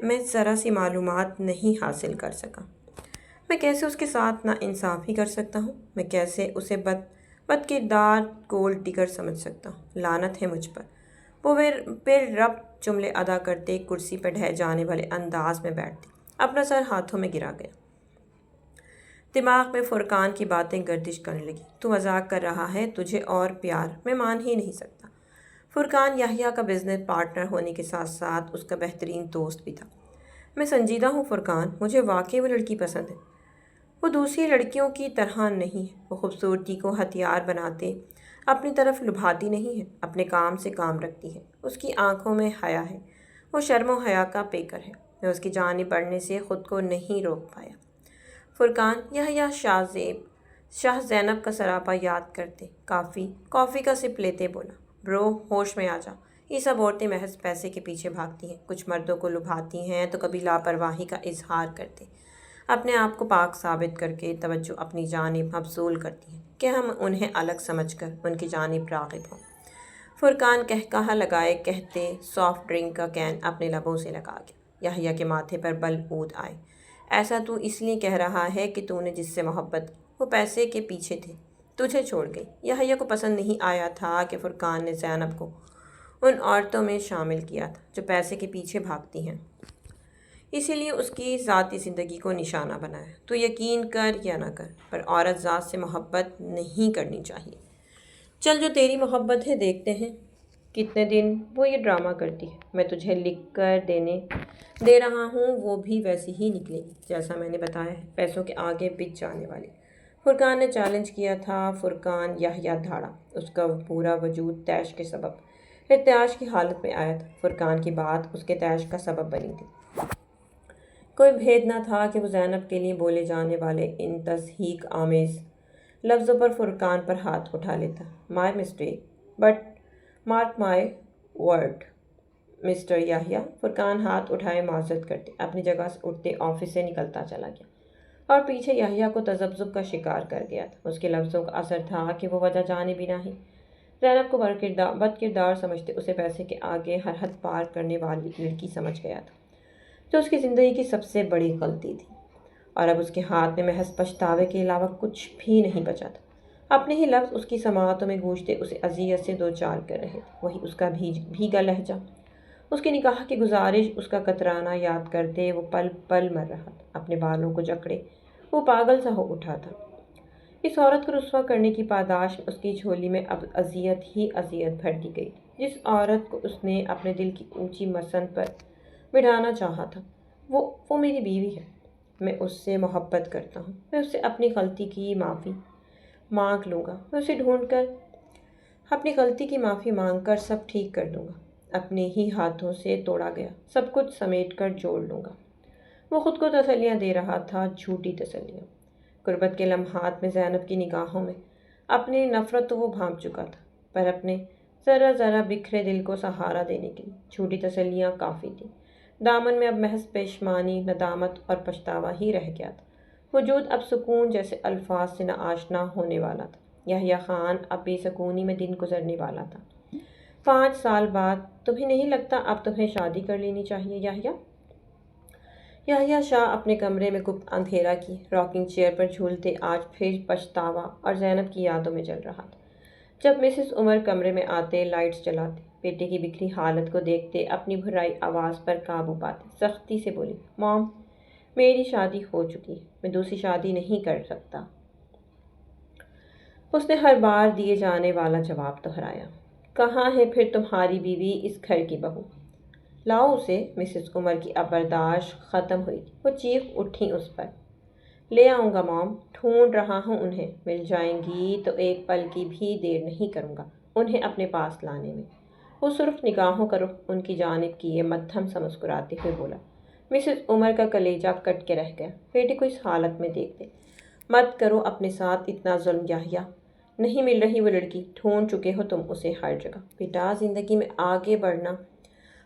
میں ذرا سی معلومات نہیں حاصل کر سکا۔ میں کیسے اس کے ساتھ نا انصافی کر سکتا ہوں؟ میں کیسے اسے بد کردار گولڈ ڈگر سمجھ سکتا ہوں؟ لعنت ہے مجھ پر۔ وہ پھر رب جملے ادا کرتے کرسی پر ڈھہ جانے والے انداز میں بیٹھتی، اپنا سر ہاتھوں میں گرا گیا۔ دماغ میں فرقان کی باتیں گردش کرنے لگی۔ تو مذاق کر رہا ہے، تجھے اور پیار میں مان ہی نہیں سکتا۔ فرقان یحییٰ کا بزنس پارٹنر ہونے کے ساتھ ساتھ اس کا بہترین دوست بھی تھا۔ میں سنجیدہ ہوں فرقان، مجھے واقعی وہ لڑکی پسند ہے۔ وہ دوسری لڑکیوں کی طرح نہیں ہے۔ وہ خوبصورتی کو ہتھیار بناتے اپنی طرف لبھاتی نہیں ہے، اپنے کام سے کام رکھتی ہے۔ اس کی آنکھوں میں حیا ہے، وہ شرم و حیا کا پیکر ہے۔ میں اس کی جانب بڑھنے سے خود کو نہیں روک پایا۔ فرقان، یحییٰ شاہ زینب کا سراپا یاد کرتے کافی کا سپ لیتے بولا۔ برو، ہوش میں آ جا۔ یہ سب عورتیں محض پیسے کے پیچھے بھاگتی ہیں، کچھ مردوں کو لبھاتی ہیں تو کبھی لاپرواہی کا اظہار کرتے اپنے آپ کو پاک ثابت کر کے توجہ اپنی جانب مبذول کرتی ہیں کہ ہم انہیں الگ سمجھ کر ان کی جانب راغب ہوں۔ فرقان کہا لگائے کہتے سافٹ ڈرنک کا کین اپنے لبوں سے لگا گیا۔ یحییٰ کے ماتھے پر بل اود آئے۔ ایسا تو اس لیے کہہ رہا ہے کہ تو نے جس سے محبت کی وہ پیسے کے پیچھے تھے، تجھے چھوڑ گئی۔ یحییٰ کو پسند نہیں آیا تھا کہ فرقان نے زینب کو ان عورتوں میں شامل کیا تھا جو پیسے کے پیچھے بھاگتی ہیں، اسی لیے اس کی ذاتی زندگی کو نشانہ بنایا۔ تو یقین کر یا نہ کر، پر عورت ذات سے محبت نہیں کرنی چاہیے۔ چل، جو تیری محبت ہے دیکھتے ہیں کتنے دن وہ یہ ڈرامہ کرتی ہے۔ میں تجھے لکھ کر دے رہا ہوں، وہ بھی ویسی ہی نکلے گی جیسا میں نے بتایا ہے، پیسوں کے آگے بچ جانے والی۔ فرقان نے چیلنج کیا تھا۔ فرقان یحییٰ دھاڑا۔ اس کا پورا وجود طیش کے سبب ارتعاش کی حالت میں آیا تھا۔ فرقان کی بات اس کے طیش کا سبب بنی تھی۔ کوئی بھید نہ تھا کہ وہ زینب کے لیے بولے جانے والے ان تضحیک آمیز لفظوں پر فرقان پر ہاتھ اٹھا لیتا۔ My mistake but mark my word mister Yahya. Furqan ہاتھ اٹھائے معذرت کرتے اپنی جگہ سے اٹھتے آفس سے نکلتا چلا گیا اور پیچھے یحییٰ کو تذبذب کا شکار کر گیا تھا۔ اس کے لفظوں کا اثر تھا کہ وہ وجہ جانے بھی نہیں زینب کو بد کردار سمجھتے اسے پیسے کے آگے ہر حد پار کرنے والی لڑکی سمجھ گیا تھا، جو اس کی زندگی کی سب سے بڑی غلطی تھی، اور اب اس کے ہاتھ میں محض پچھتاوے کے علاوہ کچھ بھی نہیں بچا تھا۔ اپنے ہی لفظ اس کی سماعتوں میں گونجتے اسے اذیت سے دوچار کر رہے تھے، وہی اس کا بھیگا لہجہ، اس کی نکاح کی گزارش، اس کا کترانا یاد کرتے وہ پل پل مر رہا تھا۔ اپنے بالوں کو جکڑے وہ پاگل سا ہو اٹھا تھا۔ اس عورت کو رسوا کرنے کی پاداش میں اس کی جھولی میں اب اذیت ہی اذیت بھر دی گئی تھی۔ جس عورت کو اس نے اپنے دل کی اونچی مسند پر بٹھانا چاہا تھا، وہ میری بیوی ہے۔ میں اس سے محبت کرتا ہوں، میں اس سے اپنی غلطی کی معافی مانگ لوں گا، میں اسے ڈھونڈ کر اپنی غلطی کی معافی مانگ کر سب ٹھیک کر دوں گا، اپنے ہی ہاتھوں سے توڑا گیا سب کچھ سمیٹ کر جوڑ لوں گا۔ وہ خود کو تسلیاں دے رہا تھا، جھوٹی تسلیاں۔ غربت کے لمحات میں زینب کی نگاہوں میں اپنی نفرت تو وہ بھانپ چکا تھا، پر اپنے ذرا ذرا بکھرے دل کو سہارا دینے کے لیے جھوٹی تسلیاں کافی تھیں۔ دامن میں اب محض پشیمانی، ندامت اور پچھتاوا ہی رہ گیا تھا۔ وجود اب سکون جیسے الفاظ سے ناآشنا ہونے والا تھا۔ یحییٰ خان اب بے سکونی میں دن گزرنے والا تھا۔ 5 سال بعد تمہیں نہیں لگتا اب تمہیں شادی کر لینی چاہیے یحییٰ؟ یحییٰ شاہ اپنے کمرے میں گپت اندھیرا کی راکنگ چیئر پر جھولتے آج پھر پچھتاوا اور زینب کی یادوں میں جل رہا تھا۔ جب مسز عمر کمرے میں آتے، لائٹس جلاتے، بیٹے کی بکھری حالت کو دیکھتے، اپنی بھرائی آواز پر قابو پاتے، سختی سے بولی، مام، میری شادی ہو چکی ہے، میں دوسری شادی نہیں کر سکتا۔ اس نے ہر بار دیے جانے والا جواب دہرایا، کہاں ہے پھر تمہاری بیوی، اس گھر کی بہو؟ لاؤ اسے۔ مسز عمر کی اب برداشت ختم ہوئی تھی، وہ چیخ اٹھیں اس پر۔ لے آؤں گا مام، ڈھونڈ رہا ہوں انہیں، مل جائیں گی تو ایک پل کی بھی دیر نہیں کروں گا انہیں اپنے پاس لانے میں۔ وہ سرخ نگاہوں کا رخ ان کی جانب کیے مدھم سا مسکراتے ہوئے بولا۔ مسز عمر کا کلیجہ کٹ کے رہ گیا۔ بیٹے کو اس حالت میں دیکھتے، مت کرو اپنے ساتھ اتنا ظلم یحییٰ، نہیں مل رہی وہ لڑکی، ڈھونڈ چکے ہو تم اسے ہر جگہ۔ بیٹا، زندگی میں آگے بڑھنا،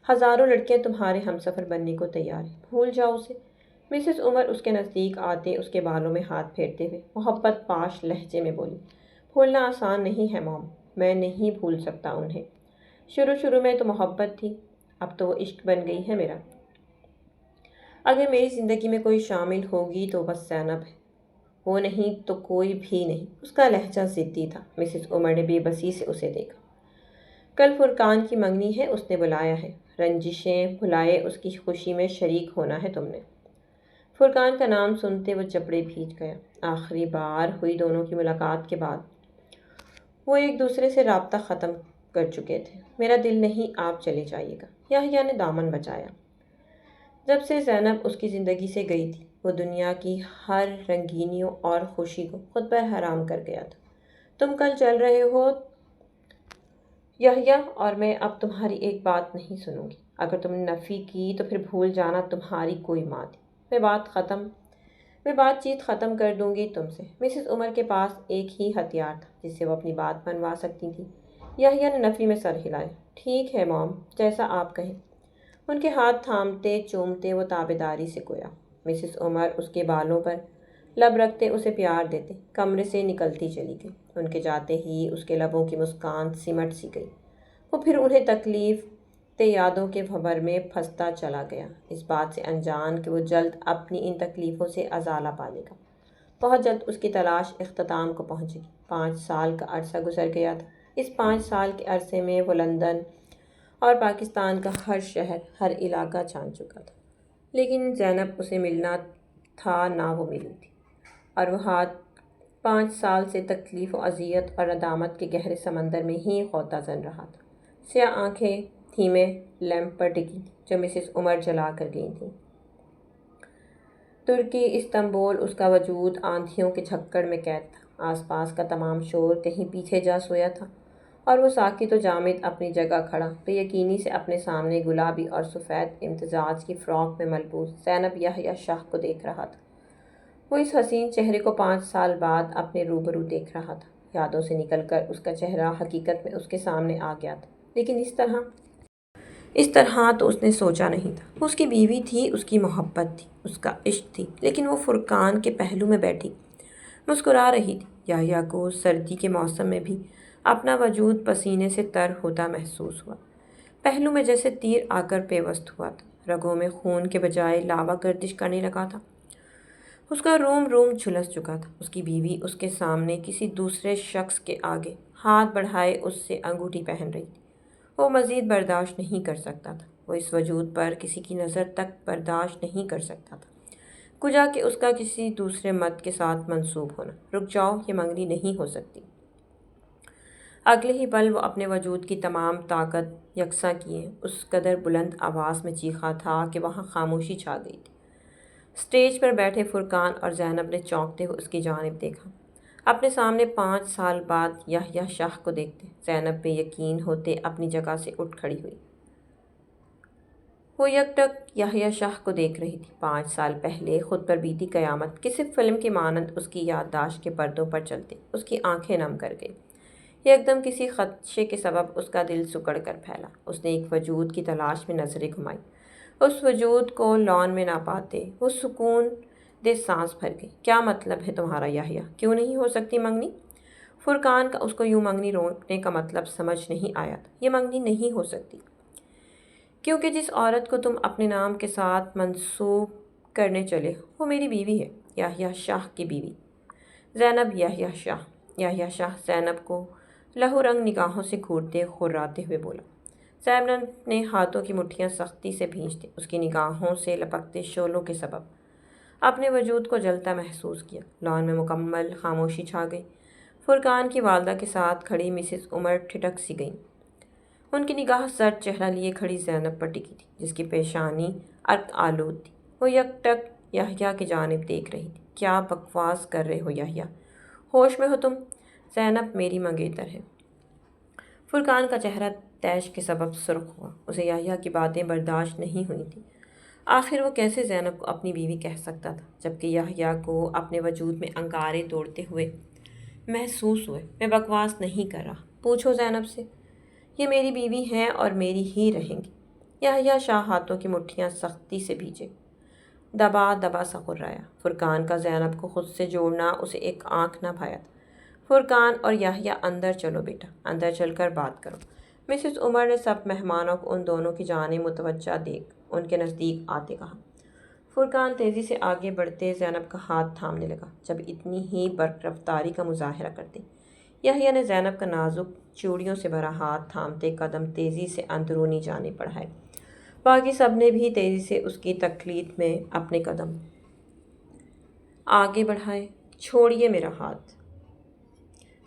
ہزاروں لڑکیاں تمہارے ہمسفر بننے کو تیار ہیں، بھول جاؤ اسے۔ مسز عمر اس کے نزدیک آتے اس کے بالوں میں ہاتھ پھیرتے ہوئے محبت پاش لہجے میں بولی، بھولنا آسان نہیں ہے مام، میں نہیں بھول سکتا انہیں۔ شروع میں تو محبت تھی، اب تو وہ عشق بن گئی ہے میرا۔ اگر میری زندگی میں کوئی شامل ہوگی تو بس زینب ہے، وہ نہیں تو کوئی بھی نہیں۔ اس کا لہجہ ضدی تھا۔ مسز عمر نے بے بسی سے اسے دیکھا۔ کل فرقان کی منگنی ہے، اس نے بلایا ہے، رنجشیں بھلائے اس کی خوشی میں شریک ہونا ہے تم نے۔ فرقان کا نام سنتے وہ جبڑے بھیج گیا۔ آخری بار ہوئی دونوں کی ملاقات کے بعد وہ ایک دوسرے سے رابطہ ختم کر چکے تھے۔ میرا دل نہیں، آپ چلے جائیے گا، یحییٰ نے دامن بچایا۔ جب سے زینب اس کی زندگی سے گئی تھی، وہ دنیا کی ہر رنگینیوں اور خوشی کو خود پر حرام کر گیا تھا۔ تم کل چل رہے ہو یحییٰ، اور میں اب تمہاری ایک بات نہیں سنوں گی۔ اگر تم نے نفی کی تو پھر بھول جانا تمہاری کوئی ماں تھی۔ میں بات چیت ختم کر دوں گی تم سے۔ مسز عمر کے پاس ایک ہی ہتھیار تھا جس سے وہ اپنی بات منوا سکتی تھی۔ یحییٰ نے نفی میں سر ہلایا۔ ٹھیک ہے مام، جیسا آپ کہیں۔ ان کے ہاتھ تھامتے چومتے وہ تابعداری سے گویا۔ مسز عمر اس کے بالوں پر لب رکھتے اسے پیار دیتے کمرے سے نکلتی چلی گئی۔ ان کے جاتے ہی اس کے لبوں کی مسکان سمٹ سی گئی۔ وہ پھر انہیں تکلیف یادوں کے بھنور میں پھنستا چلا گیا، اس بات سے انجان کہ وہ جلد اپنی ان تکلیفوں سے ازالہ پا لے گا۔ بہت جلد اس کی تلاش اختتام کو پہنچے گی۔ 5 سال کا عرصہ گزر گیا تھا۔ اس 5 سال کے عرصے میں وہ لندن اور پاکستان کا ہر شہر، ہر علاقہ جان چکا تھا، لیکن زینب اسے ملنا تھا نہ وہ ملی تھی، اور وہ ہاتھ 5 سال سے تکلیف و اذیت اور ندامت کے گہرے سمندر میں ہی غوطہ زن رہا تھا۔ سیاہ آنکھیں دھیمے لیمپ پر ٹکی تھیں جو مسز عمر جلا کر گئی تھیں۔ ترکی، استنبول، اس کا وجود آندھیوں کے جھکڑ میں قید تھا۔ آس پاس کا تمام شور کہیں پیچھے جا سویا تھا، اور وہ ساکت و جامد اپنی جگہ کھڑا بے یقینی سے اپنے سامنے گلابی اور سفید امتزاج کی فراک میں ملبوس زینب یحییٰ شاہ کو دیکھ رہا تھا۔ وہ اس حسین چہرے کو 5 سال بعد اپنے روبرو دیکھ رہا تھا۔ یادوں سے نکل کر اس کا چہرہ حقیقت میں اس کے سامنے آ گیا تھا، لیکن اس طرح تو اس نے سوچا نہیں تھا۔ اس کی بیوی تھی، اس کی محبت تھی، اس کا عشق تھی، لیکن وہ فرقان کے پہلو میں بیٹھی مسکرا رہی تھی۔ یحییٰ کو سردی کے موسم میں بھی اپنا وجود پسینے سے تر ہوتا محسوس ہوا۔ پہلو میں جیسے تیر آ کر پیوست ہوا تھا، رگوں میں خون کے بجائے لاوا گردش کرنے لگا تھا۔ اس کا روم روم جھلس چکا تھا۔ اس کی بیوی اس کے سامنے کسی دوسرے شخص کے آگے ہاتھ بڑھائے اس سے انگوٹھی پہن رہی تھی۔ وہ مزید برداشت نہیں کر سکتا تھا۔ وہ اس وجود پر کسی کی نظر تک برداشت نہیں کر سکتا تھا، کجا کہ اس کا کسی دوسرے مرد کے ساتھ منسوب ہونا۔ رک جاؤ، یہ منگنی نہیں ہو سکتی۔ اگلے ہی پل وہ اپنے وجود کی تمام طاقت یکساں کیے اس قدر بلند آواز میں چیخا تھا کہ وہاں خاموشی چھا گئی تھی۔ اسٹیج پر بیٹھے فرقان اور زینب نے چونکتے ہوئے اس کی جانب دیکھا، اپنے سامنے 5 سال بعد یحییٰ شاہ کو دیکھتے۔ زینب بے یقین ہوتے اپنی جگہ سے اٹھ کھڑی ہوئی۔ وہ یک ٹک یحییٰ شاہ کو دیکھ رہی تھی۔ 5 سال پہلے خود پر بیتی قیامت کسی فلم کی مانند اس کی یادداشت کے پردوں پر چلتے اس کی آنکھیں نم کر گئی۔ یکدم کسی خدشے کے سبب اس کا دل سکڑ کر پھیلا۔ اس نے ایک وجود کی تلاش میں نظریں گھمائیں۔ اس وجود کو لون میں نہ پاتے وہ سکون دے سانس بھر گئی۔ کیا مطلب ہے تمہارا یحییٰ؟ کیوں نہیں ہو سکتی منگنی؟ فرقان کا اس کو یوں منگنی روکنے کا مطلب سمجھ نہیں آیا تھا۔ یہ منگنی نہیں ہو سکتی، کیونکہ جس عورت کو تم اپنے نام کے ساتھ منسوب کرنے چلے وہ میری بیوی ہے، یحییٰ شاہ کی بیوی زینب۔ یحییٰ شاہ یحییٰ شاہ زینب کو لہو رنگ نگاہوں سے گھورتے خراتے ہوئے بولا۔ زینب نے ہاتھوں کی مٹھیاں سختی سے بھینچتے اس کی نگاہوں سے لپکتے شعلوں کے سبب اپنے وجود کو جلتا محسوس کیا۔ لان میں مکمل خاموشی چھا گئی۔ فرقان کی والدہ کے ساتھ کھڑی مسز عمر ٹھٹک سی گئیں۔ ان کی نگاہ زرد چہرہ لیے کھڑی زینب پر ٹکی تھی، جس کی پیشانی عرق آلود تھی۔ وہ یک ٹک یحییٰ کی جانب دیکھ رہی تھی۔ کیا بکواس کر رہے ہو یحییٰ؟ ہوش میں ہو تم؟ زینب میری منگیتر ہے۔ فرقان کا چہرہ طیش کے سبب سرخ ہوا۔ اسے یحییٰ کی باتیں برداشت نہیں ہوئی تھیں۔ آخر وہ کیسے زینب کو اپنی بیوی کہہ سکتا تھا، جبکہ یحییٰ کو اپنے وجود میں انگارے دوڑتے ہوئے محسوس ہوئے۔ میں بکواس نہیں کر رہا، پوچھو زینب سے۔ یہ میری بیوی ہیں اور میری ہی رہیں گی۔ یحییٰ شاہ ہاتھوں کی مٹھیاں سختی سے بھیجے دبا دبا سا غرایا۔ فرقان کا زینب کو خود سے جوڑنا اسے ایک آنکھ نہ بھایا تھا۔ فرقان اور یحییٰ اندر چلو بیٹا، اندر چل کر بات کرو۔ مسز عمر نے سب مہمانوں کو ان دونوں کی جانب متوجہ دیکھ ان کے نزدیک آتے کہا۔ فرقان تیزی سے آگے بڑھتے زینب کا ہاتھ تھامنے لگا۔ جب اتنی ہی برق رفتاری کا مظاہرہ کرتے، یحییٰ نے زینب کا نازک چوڑیوں سے بھرا ہاتھ تھامتے قدم تیزی سے اندرونی جانب بڑھائے۔ باقی سب نے بھی تیزی سے اس کی تقلید میں اپنے قدم آگے بڑھائے۔ چھوڑیے میرا ہاتھ،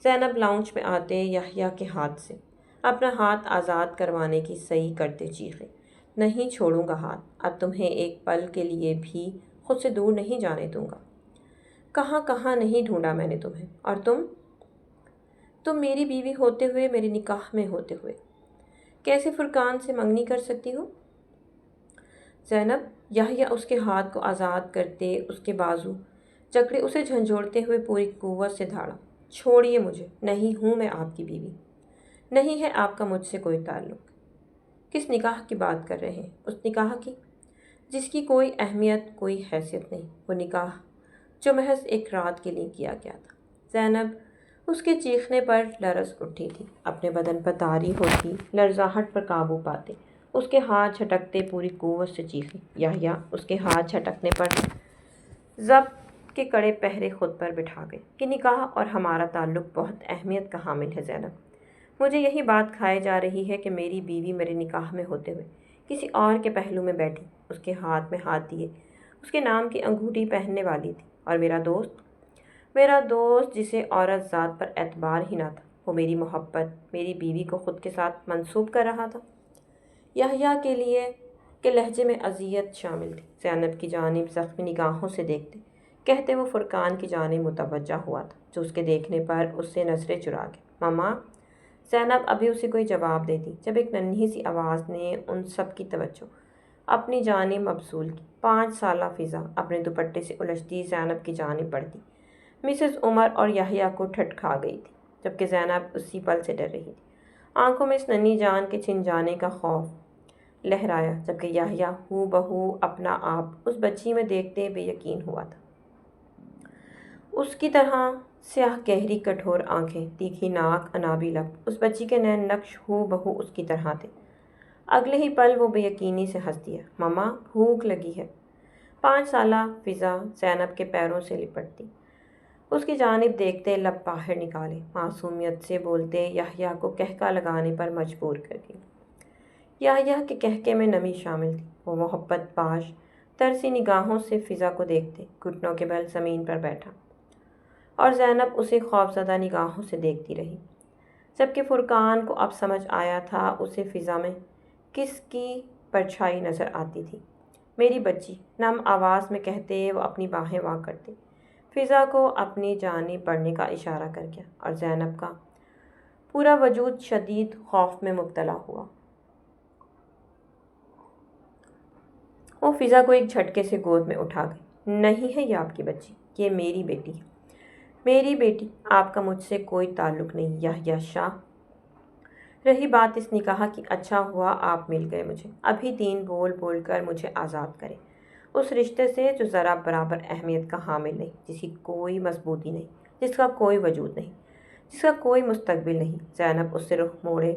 زینب لاؤنج میں آتے یحییٰ کے ہاتھ سے اپنا ہاتھ آزاد کروانے کی صحیح کرتے چیخے۔ نہیں چھوڑوں گا ہاتھ، اب تمہیں ایک پل کے لیے بھی خود سے دور نہیں جانے دوں گا۔ کہاں کہاں نہیں ڈھونڈا میں نے تمہیں، اور تم میری بیوی ہوتے ہوئے، میرے نکاح میں ہوتے ہوئے کیسے فرقان سے منگنی کر سکتی ہو؟ زینب، یحییٰ اس کے ہاتھ کو آزاد کرتے اس کے بازو جکڑے اسے جھنجھوڑتے ہوئے پوری قوت سے دھاڑا۔ چھوڑیے مجھے، نہیں ہوں میں آپ کی بیوی، نہیں ہے آپ کا مجھ سے کوئی تعلق۔ کس نکاح کی بات کر رہے ہیں؟ اس نکاح کی جس کی کوئی اہمیت کوئی حیثیت نہیں، وہ نکاح جو محض ایک رات کے لیے کیا گیا تھا۔ زینب اس کے چیخنے پر لرز اٹھی تھی، اپنے بدن پر طاری ہوتی لرزاہٹ پر قابو پاتے اس کے ہاتھ جھٹکتے پوری قوت سے چیخی۔ یحییٰ اس کے ہاتھ جھٹکنے پر ضبط کے کڑے پہرے خود پر بٹھا گئے کہ نکاح اور ہمارا تعلق بہت اہمیت کا حامل ہے زینب۔ مجھے یہی بات کھائے جا رہی ہے کہ میری بیوی میرے نکاح میں ہوتے ہوئے کسی اور کے پہلو میں بیٹھی، اس کے ہاتھ میں ہاتھ دیے اس کے نام کی انگوٹھی پہننے والی تھی، اور میرا دوست جسے عورت ذات پر اعتبار ہی نہ تھا، وہ میری محبت میری بیوی کو خود کے ساتھ منسوب کر رہا تھا۔ یحییٰ کے لیے کہ لہجے میں اذیت شامل تھی، زینب کی جانب زخمی نگاہوں سے دیکھتے کہتے وہ فرقان کی جانب متوجہ ہوا تھا، جو اس کے دیکھنے پر اس سے نظریں چرا گئے۔ ماما، زینب ابھی اسے کوئی جواب دیتی جب ایک ننھی سی آواز نے ان سب کی توجہ اپنی جانب مبذول کی۔ 5 سالہ فضا اپنے دوپٹے سے الجھتی زینب کی جانب بڑھتی مسز عمر اور یحییٰ کو ٹھٹ کھا گئی تھی، جبکہ زینب اسی پل سے ڈر رہی تھی۔ آنکھوں میں اس ننھی جان کے چھن جانے کا خوف لہرایا، جبکہ یحییٰ ہو بہو اپنا آپ اس بچی میں دیکھتے بے یقین ہوا تھا۔ اس کی طرح سیاہ گہری کٹھور آنکھیں، تیکھی ناک، انابی لب، اس بچی کے نین نقش ہو بہو اس کی طرح تھے۔ اگلے ہی پل وہ بے یقینی سے ہنس دیا۔ مما بھوک لگی ہے۔ 5 سالہ فضا زینب کے پیروں سے لپٹتی، اس کی جانب دیکھتے لب باہر نکالے، معصومیت سے بولتے یحییٰ کو قہقہ لگانے پر مجبور کر گئی۔ یحییٰ کے قہقے میں نمی شامل تھی۔ وہ محبت باش ترسی نگاہوں سے فضا کو دیکھتے گھٹنوں کے بل زمین پر بیٹھا، اور زینب اسے خوفزدہ نگاہوں سے دیکھتی رہی، جبکہ فرقان کو اب سمجھ آیا تھا اسے فضا میں کس کی پرچھائی نظر آتی تھی۔ میری بچی، نم آواز میں کہتے وہ اپنی باہیں وا کرتے فضا کو اپنی جانب بڑھنے کا اشارہ کر گیا، اور زینب کا پورا وجود شدید خوف میں مبتلا ہوا۔ وہ فضا کو ایک جھٹکے سے گود میں اٹھا گئی۔ نہیں ہے یہ آپ کی بچی، یہ میری بیٹی ہے، میری بیٹی۔ آپ کا مجھ سے کوئی تعلق نہیں یحییٰ شاہ۔ رہی بات اس نکاح کی، اچھا ہوا آپ مل گئے مجھے۔ ابھی 3 بول بول کر مجھے آزاد کریں اس رشتے سے جو ذرا برابر اہمیت کا حامل نہیں، جس کی کوئی مضبوطی نہیں، جس کا کوئی وجود نہیں، جس کا کوئی مستقبل نہیں۔ زینب اس سے رخ موڑے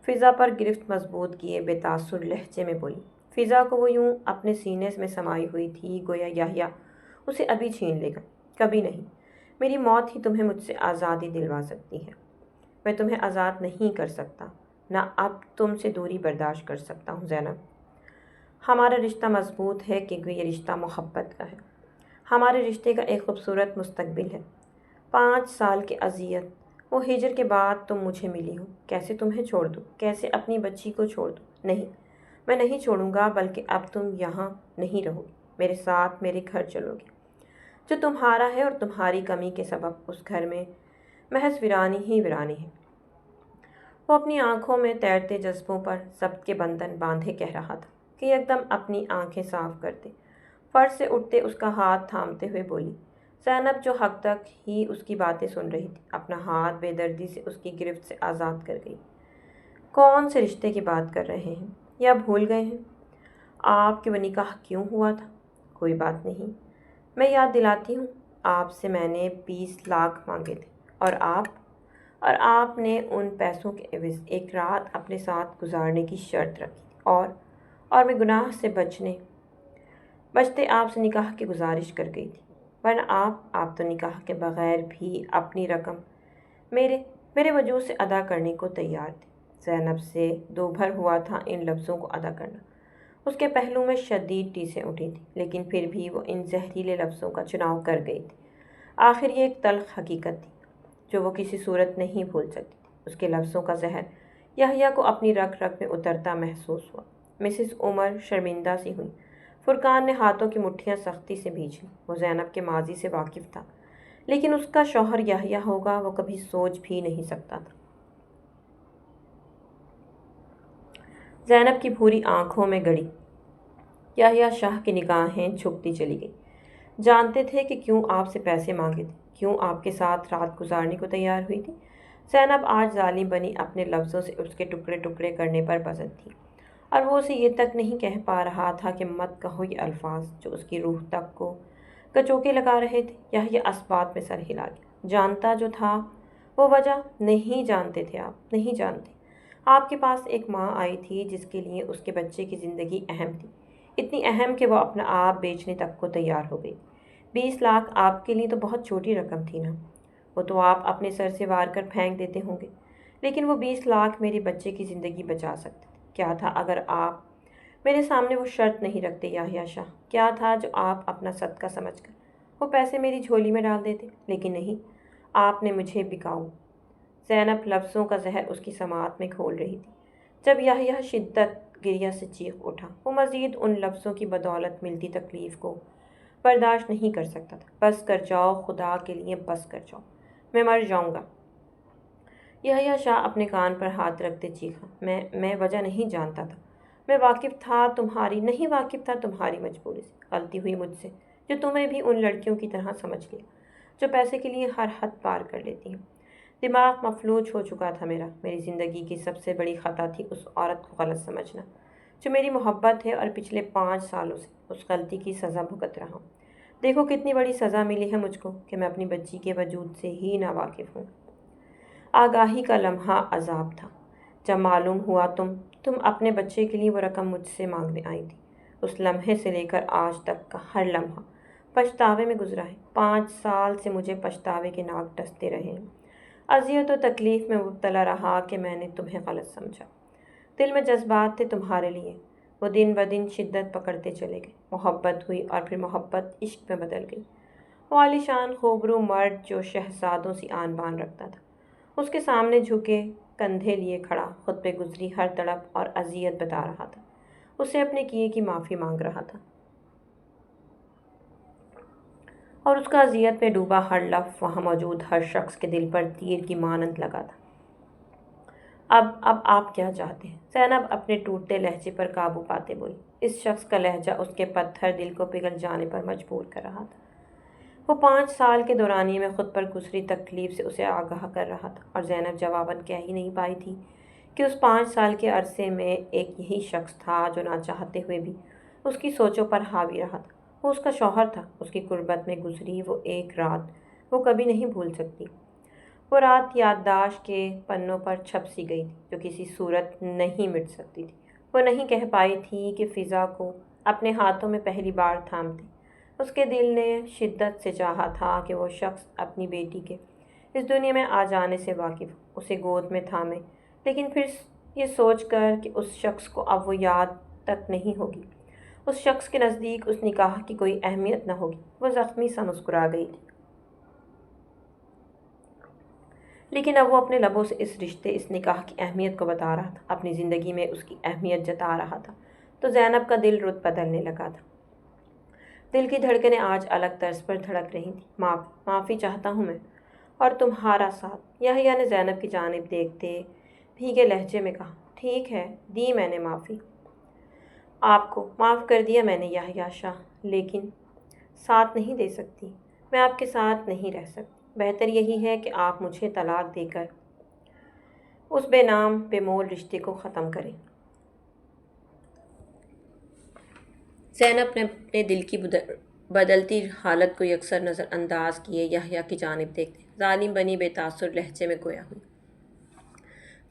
فضا پر گرفت مضبوط کیے بے تاثر لہجے میں بولی۔ فضا کو وہ یوں اپنے سینے میں سمائی ہوئی تھی گویا یحییٰ اسے ابھی چھین لے گا۔ کبھی نہیں، میری موت ہی تمہیں مجھ سے آزادی دلوا سکتی ہے۔ میں تمہیں آزاد نہیں کر سکتا، نہ اب تم سے دوری برداشت کر سکتا ہوں زینب۔ ہمارا رشتہ مضبوط ہے کیونکہ یہ رشتہ محبت کا ہے۔ ہمارے رشتے کا ایک خوبصورت مستقبل ہے۔ 5 سال کی اذیت، وہ ہجر کے بعد تم مجھے ملی ہو، کیسے تمہیں چھوڑ دوں، کیسے اپنی بچی کو چھوڑ دوں؟ نہیں، میں نہیں چھوڑوں گا، بلکہ اب تم یہاں نہیں رہو گی، میرے ساتھ میرے گھر چلو گے، جو تمہارا ہے، اور تمہاری کمی کے سبب اس گھر میں محض ویرانی ہی ویرانی ہے۔ وہ اپنی آنکھوں میں تیرتے جذبوں پر ضبط کے بندھن باندھے کہہ رہا تھا کہ یکدم اپنی آنکھیں صاف کرتے فرش سے اٹھتے اس کا ہاتھ تھامتے ہوئے بولی۔ زینب جو حق تک ہی اس کی باتیں سن رہی تھی، اپنا ہاتھ بے دردی سے اس کی گرفت سے آزاد کر گئی۔ کون سے رشتے کی بات کر رہے ہیں، یا بھول گئے ہیں؟ آپ کے وہ نکاح کیوں ہوا تھا؟ کوئی بات نہیں، میں یاد دلاتی ہوں، آپ سے میں نے 20 لاکھ مانگے تھے، اور آپ نے ان پیسوں کے عوض ایک رات اپنے ساتھ گزارنے کی شرط رکھی تھی، اور میں گناہ سے بچتے آپ سے نکاح کی گزارش کر گئی تھی، ورنہ آپ تو نکاح کے بغیر بھی اپنی رقم میرے وجود سے ادا کرنے کو تیار تھے۔ زینب سے دوبھر ہوا تھا ان لفظوں کو ادا کرنا۔ اس کے پہلو میں شدید ٹیسیں اٹھی تھیں، لیکن پھر بھی وہ ان زہریلے لفظوں کا چناؤ کر گئی تھی۔ آخر یہ ایک تلخ حقیقت تھی جو وہ کسی صورت نہیں بھول سکتی تھی۔ اس کے لفظوں کا زہر یحییٰ کو اپنی رگ رگ میں اترتا محسوس ہوا۔ مسز عمر شرمندہ سی ہوئی۔ فرقان نے ہاتھوں کی مٹھیاں سختی سے بھینچ لیں۔ وہ زینب کے ماضی سے واقف تھا، لیکن اس کا شوہر یحییٰ ہوگا وہ کبھی سوچ بھی نہیں سکتا تھا۔ زینب کی بھوری آنکھوں میں گڑی یحییٰ شاہ کی نگاہیں جھکتی چلی گئی۔ جانتے تھے کہ کیوں آپ سے پیسے مانگے تھے، کیوں آپ کے ساتھ رات گزارنے کو تیار ہوئی تھی؟ زینب آج ظالم بنی اپنے لفظوں سے اس کے ٹکڑے ٹکڑے کرنے پر پسند تھی، اور وہ اسے یہ تک نہیں کہہ پا رہا تھا کہ مت کہو یہ الفاظ جو اس کی روح تک کو کچوکے لگا رہے تھے۔ یحییٰ اس بات میں سر ہلا گیا۔ جانتا جو تھا وہ وجہ نہیں جانتے تھے، آپ نہیں جانتے۔ آپ کے پاس ایک ماں آئی تھی جس کے لیے اس کے بچے کی زندگی اہم تھی، اتنی اہم کہ وہ اپنا آپ بیچنے تک کو تیار ہو گئی۔ 20 لاکھ آپ کے لیے تو بہت چھوٹی رقم تھی نا، وہ تو آپ اپنے سر سے وار کر پھینک دیتے ہوں گے، لیکن وہ 20 لاکھ میرے بچے کی زندگی بچا سکتے تھے۔ کیا تھا اگر آپ میرے سامنے وہ شرط نہیں رکھتے یحییٰ شاہ؟ کیا تھا جو آپ اپنا صدقہ سمجھ کر وہ پیسے میری جھولی میں ڈال دیتے؟ لیکن نہیں، آپ نے مجھے بکاؤ۔ زینب لفظوں کا زہر اس کی سماعت میں کھول رہی تھی جب یحییٰ شدت گریہ سے چیخ اٹھا۔ وہ مزید ان لفظوں کی بدولت ملتی تکلیف کو برداشت نہیں کر سکتا تھا۔ بس کر جاؤ، خدا کے لیے بس کر جاؤ، میں مر جاؤں گا۔ یحییٰ شاہ اپنے کان پر ہاتھ رکھتے چیخا۔ میں وجہ نہیں جانتا تھا، میں واقف تھا تمہاری نہیں واقف تھا تمہاری مجبوری سے، غلطی ہوئی مجھ سے جو تمہیں بھی ان لڑکیوں کی طرح سمجھ لیا جو پیسے کے لیے ہر حد پار کر لیتی ہیں۔ دماغ مفلوج ہو چکا تھا میری زندگی کی سب سے بڑی خطا تھی اس عورت کو غلط سمجھنا جو میری محبت ہے، اور پچھلے 5 سالوں سے اس غلطی کی سزا بھگت رہا ہوں۔ دیکھو کتنی بڑی سزا ملی ہے مجھ کو کہ میں اپنی بچی کے وجود سے ہی ناواقف ہوں۔ آگاہی کا لمحہ عذاب تھا جب معلوم ہوا تم اپنے بچے کے لیے وہ رقم مجھ سے مانگنے آئی تھی۔ اس لمحے سے لے کر آج تک کا ہر لمحہ پچھتاوے میں گزرا ہے۔ 5 سال سے مجھے پچھتاوے کے ناگ ڈستے رہے ہیں۔ اذیت و تکلیف میں مبتلا رہا کہ میں نے تمہیں غلط سمجھا۔ دل میں جذبات تھے تمہارے لیے، وہ دن بدن شدت پکڑتے چلے گئے۔ محبت ہوئی اور پھر محبت عشق میں بدل گئی۔ وہ عالیشان خوبرو مرد جو شہزادوں سی آن بان رکھتا تھا، اس کے سامنے جھکے کندھے لیے کھڑا خود پہ گزری ہر تڑپ اور اذیت بتا رہا تھا، اسے اپنے کیے کی معافی مانگ رہا تھا، اور اس کا اذیت میں ڈوبا ہر لفظ وہاں موجود ہر شخص کے دل پر تیر کی مانند لگا تھا۔ اب آپ کیا چاہتے ہیں؟ زینب اپنے ٹوٹتے لہجے پر قابو پاتے بولی۔ اس شخص کا لہجہ اس کے پتھر دل کو پگھل جانے پر مجبور کر رہا تھا۔ وہ 5 سال کے دورانیے میں خود پر گزری تکلیف سے اسے آگاہ کر رہا تھا، اور زینب جواباً کہہ ہی نہیں پائی تھی کہ اس 5 سال کے عرصے میں ایک یہی شخص تھا جو نہ چاہتے ہوئے بھی اس کی سوچوں پر حاوی رہا تھا۔ وہ اس کا شوہر تھا۔ اس کی غربت میں گزری وہ ایک رات وہ کبھی نہیں بھول سکتی۔ وہ رات یادداشت کے پنوں پر چھپ سی گئی تھی جو کسی صورت نہیں مٹ سکتی تھی۔ وہ نہیں کہہ پائی تھی کہ فضا کو اپنے ہاتھوں میں پہلی بار تھامتے اس کے دل نے شدت سے چاہا تھا کہ وہ شخص اپنی بیٹی کے اس دنیا میں آ جانے سے واقف ہو، اسے گود میں تھامے، لیکن پھر یہ سوچ کر کہ اس شخص کو اب وہ یاد تک نہیں ہوگی، اس شخص کے نزدیک اس نکاح کی کوئی اہمیت نہ ہوگی، وہ زخمی سا مسکرا گئی تھی۔ لیکن اب وہ اپنے لبوں سے اس رشتے، اس نکاح کی اہمیت کو بتا رہا تھا، اپنی زندگی میں اس کی اہمیت جتا رہا تھا، تو زینب کا دل رت بدلنے لگا تھا۔ دل کی دھڑکنیں آج الگ طرز پر دھڑک رہی تھیں۔ معافی چاہتا ہوں میں، اور تمہارا ساتھ۔ یحییٰ نے زینب کی جانب دیکھتے بھیگے لہجے میں کہا۔ ٹھیک ہے، دی میں نے معافی۔ آپ کو معاف کر دیا میں نے یحییٰ شاہ، لیکن ساتھ نہیں دے سکتی، میں آپ کے ساتھ نہیں رہ سکتی۔ بہتر یہی ہے کہ آپ مجھے طلاق دے کر اس بے نام بے مول رشتے کو ختم کریں۔ زینب نے اپنے دل کی بدلتی حالت کو یکسر نظر انداز کیے یحییٰ کی جانب دیکھتے ظالم بنی بے تاثر لہجے میں گویا ہوئی۔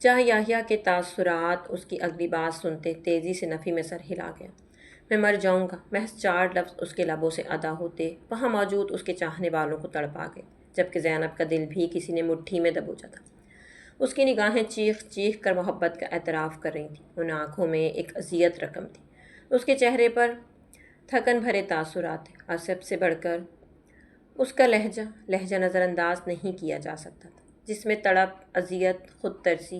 جہاں یحییٰ کے تاثرات اس کی اگلی بات سنتے تیزی سے نفی میں سر ہلا گیا۔ میں مر جاؤں گا، محض 4 لفظ اس کے لبوں سے ادا ہوتے وہاں موجود اس کے چاہنے والوں کو تڑپا گئے، جبکہ زینب کا دل بھی کسی نے مٹھی میں دبوچا تھا۔ اس کی نگاہیں چیخ چیخ کر محبت کا اعتراف کر رہی تھیں، ان آنکھوں میں ایک اذیت رقم تھی، اس کے چہرے پر تھکن بھرے تاثرات تھے، اور سب سے بڑھ کر اس کا لہجہ نظر انداز نہیں کیا جا سکتا تھا، جس میں تڑپ، اذیت، خود ترسی،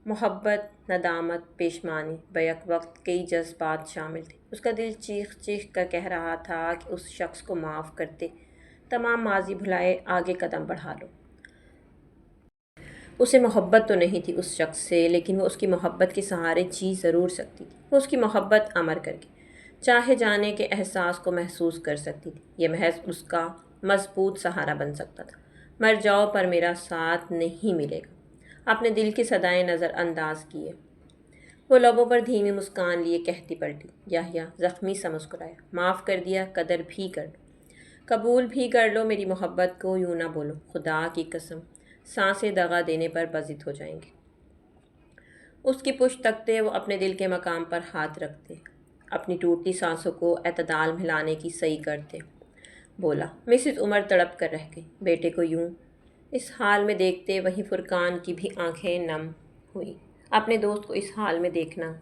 محبت، ندامت، پیشمانی، بیک وقت کئی جذبات شامل تھے۔ اس کا دل چیخ چیخ کر کہہ رہا تھا کہ اس شخص کو معاف کرتے تمام ماضی بھلائے آگے قدم بڑھا لو۔ اسے محبت تو نہیں تھی اس شخص سے، لیکن وہ اس کی محبت کے سہارے جی ضرور سکتی تھی۔ وہ اس کی محبت امر کر کے چاہے جانے کے احساس کو محسوس کر سکتی تھی، یہ محض اس کا مضبوط سہارا بن سکتا تھا۔ مر جاؤ پر میرا ساتھ نہیں ملے گا۔ اپنے دل کی صدائیں نظر انداز کیے وہ لبوں پر دھیمی مسکان لیے کہتی پلٹی۔ یحییٰ زخمی سا مسکرایا۔ معاف کر دیا، قدر بھی کر لو، قبول بھی کر لو میری محبت کو، یوں نہ بولو، خدا کی قسم سانسیں دغا دینے پر بزد ہو جائیں گی۔ اس کی پشت تکتے وہ اپنے دل کے مقام پر ہاتھ رکھتے، اپنی ٹوٹتی سانسوں کو اعتدال میں لانے کی سعی کرتے۔ بولا۔ مسز عمر تڑپ کر رہ گئی۔ بیٹے کو یوں اس حال میں دیکھتے وہیں فرقان کی بھی آنکھیں نم ہوئی۔ اپنے دوست کو اس حال میں دیکھنا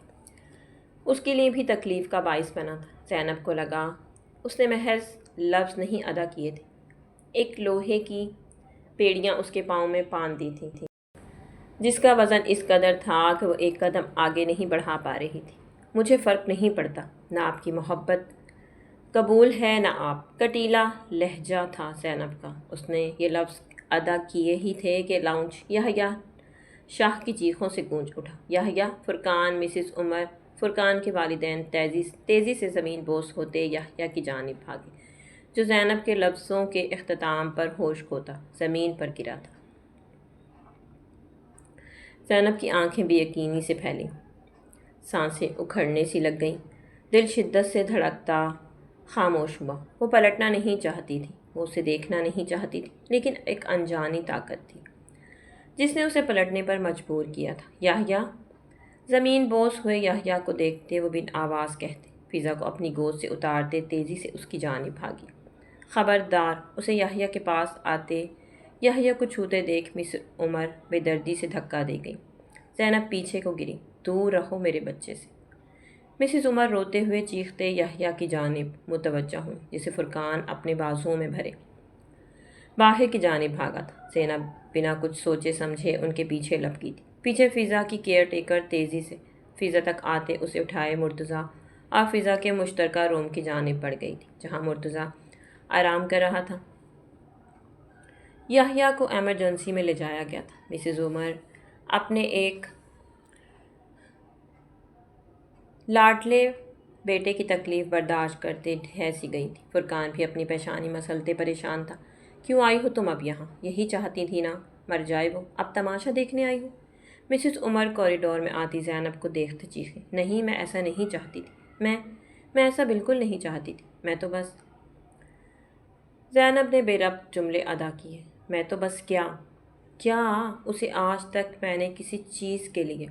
اس کے لیے بھی تکلیف کا باعث بنا تھا۔ زینب کو لگا اس نے محض لفظ نہیں ادا کیے تھے، ایک لوہے کی پیڑیاں اس کے پاؤں میں باندھ دی تھیں، جس کا وزن اس قدر تھا کہ وہ ایک قدم آگے نہیں بڑھا پا رہی تھی۔ مجھے فرق نہیں پڑتا، نہ آپ کی محبت قبول ہے نہ آپ۔ کٹیلا لہجہ تھا زینب کا، اس نے یہ لفظ ادا کیے ہی تھے کہ لاؤنج یحییٰ شاہ کی چیخوں سے گونج اٹھا۔ یحییٰ، فرقان، مسز عمر فرقان کے والدین تیزی سے زمین بوس ہوتے یحییٰ کی جانب بھاگے، جو زینب کے لفظوں کے اختتام پر ہوش کھوتا زمین پر گرا تھا۔ زینب کی آنکھیں بے یقینی سے پھیلیں، سانسیں اکھڑنے سی لگ گئیں، دل شدت سے دھڑکتا خاموش ہوا۔ وہ پلٹنا نہیں چاہتی تھی، وہ اسے دیکھنا نہیں چاہتی تھی، لیکن ایک انجانی طاقت تھی جس نے اسے پلٹنے پر مجبور کیا تھا۔ یحییٰ! زمین بوس ہوئے یحییٰ کو دیکھتے وہ بن آواز کہتے، فضا کو اپنی گود سے اتارتے تیزی سے اس کی جانب بھاگی۔ خبردار! اسے یحییٰ کے پاس آتے یحییٰ کو چھوتے دیکھ مسز عمر بے دردی سے دھکا دے گئی۔ زینب پیچھے کو گری، دور رہو میرے بچے سے۔ مسز عمر روتے ہوئے چیختے یحییٰ کی جانب متوجہ ہوئی، جسے فرقان اپنے بازوؤں میں بھرے باہر کی جانب بھاگا تھا۔ زینب بنا کچھ سوچے سمجھے ان کے پیچھے لپکی تھی۔ پیچھے فضا کی کیئر ٹیکر تیزی سے فضا تک آتے اسے اٹھائے مرتضیٰ اور فضا کے مشترکہ روم کی جانب بڑھ گئی تھی، جہاں مرتضیٰ آرام کر رہا تھا۔ یحییٰ کو ایمرجنسی میں لے جایا گیا تھا۔ مسز عمر اپنے ایک لاڈلے بیٹے کی تکلیف برداشت کرتے ڈھہ سی گئی تھی۔ فرقان بھی اپنی پیشانی مسلتے پریشان تھا۔ کیوں آئی ہو تم اب یہاں؟ یہی چاہتی تھی نا، مر جائے وہ، اب تماشا دیکھنے آئی ہو؟ مسز عمر کوریڈور میں آتی زینب کو دیکھتے چیخیں، نہیں میں ایسا نہیں چاہتی تھی، میں ایسا بالکل نہیں چاہتی تھی، میں تو بس… زینب نے بے ربط جملے ادا کیے۔ میں تو بس کیا اسے آج تک میں نے کسی چیز کے لیے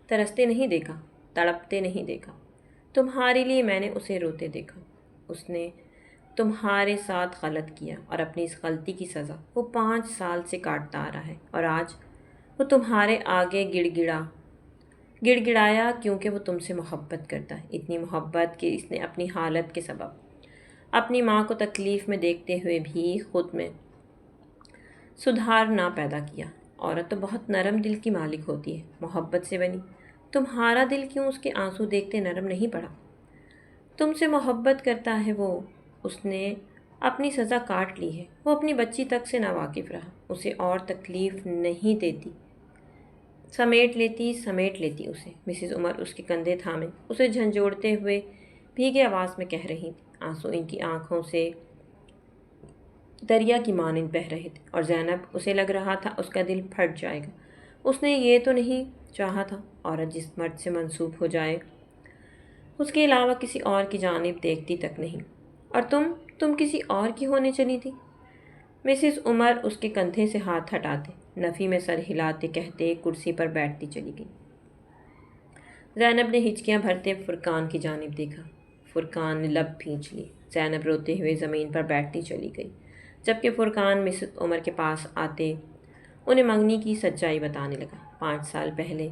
ترستے نہیں دیکھا، تڑپتے نہیں دیکھا۔ تمہارے لیے میں نے اسے روتے دیکھا۔ اس نے تمہارے ساتھ غلط کیا اور اپنی اس غلطی کی سزا وہ 5 سال سے کاٹتا آ رہا ہے، اور آج وہ تمہارے آگے گڑ گڑایا کیونکہ وہ تم سے محبت کرتا ہے، اتنی محبت کہ اس نے اپنی حالت کے سبب اپنی ماں کو تکلیف میں دیکھتے ہوئے بھی خود میں سدھار نہ پیدا کیا۔ عورت تو بہت نرم دل کی مالک ہوتی ہے، محبت سے بنی۔ تمہارا دل کیوں اس کے آنسو دیکھتے نرم نہیں پڑا؟ تم سے محبت کرتا ہے وہ، اس نے اپنی سزا کاٹ لی ہے، وہ اپنی بچی تک سے ناواقف رہا، اسے اور تکلیف نہیں دیتی، سمیٹ لیتی اسے۔ مسز عمر اس کے کندھے تھامے اسے جھنجھوڑتے ہوئے بھیگے آواز میں کہہ رہی تھی، آنسو ان کی آنکھوں سے دریا کی مانند بہہ رہے تھے، اور زینب اسے لگ رہا تھا اس کا دل پھٹ جائے گا۔ اس نے یہ تو نہیں چاہا تھا عورت جس مرد سے منسوب ہو جائے اس کے علاوہ کسی اور کی جانب دیکھتی تک نہیں، اور تم کسی اور کی ہونے چلی تھی۔ مسز عمر اس کے کندھے سے ہاتھ ہٹاتے، نفی میں سر ہلاتے کہتے کرسی پر بیٹھتی چلی گئی۔ زینب نے ہچکیاں بھرتے فرقان کی جانب دیکھا۔ فرقان نے لب بھینچ لی۔ زینب روتے ہوئے زمین پر بیٹھتی چلی گئی، جبکہ فرقان مسز عمر کے پاس آتے انہیں منگنی کی سچائی بتانے لگا۔ 5 سال پہلے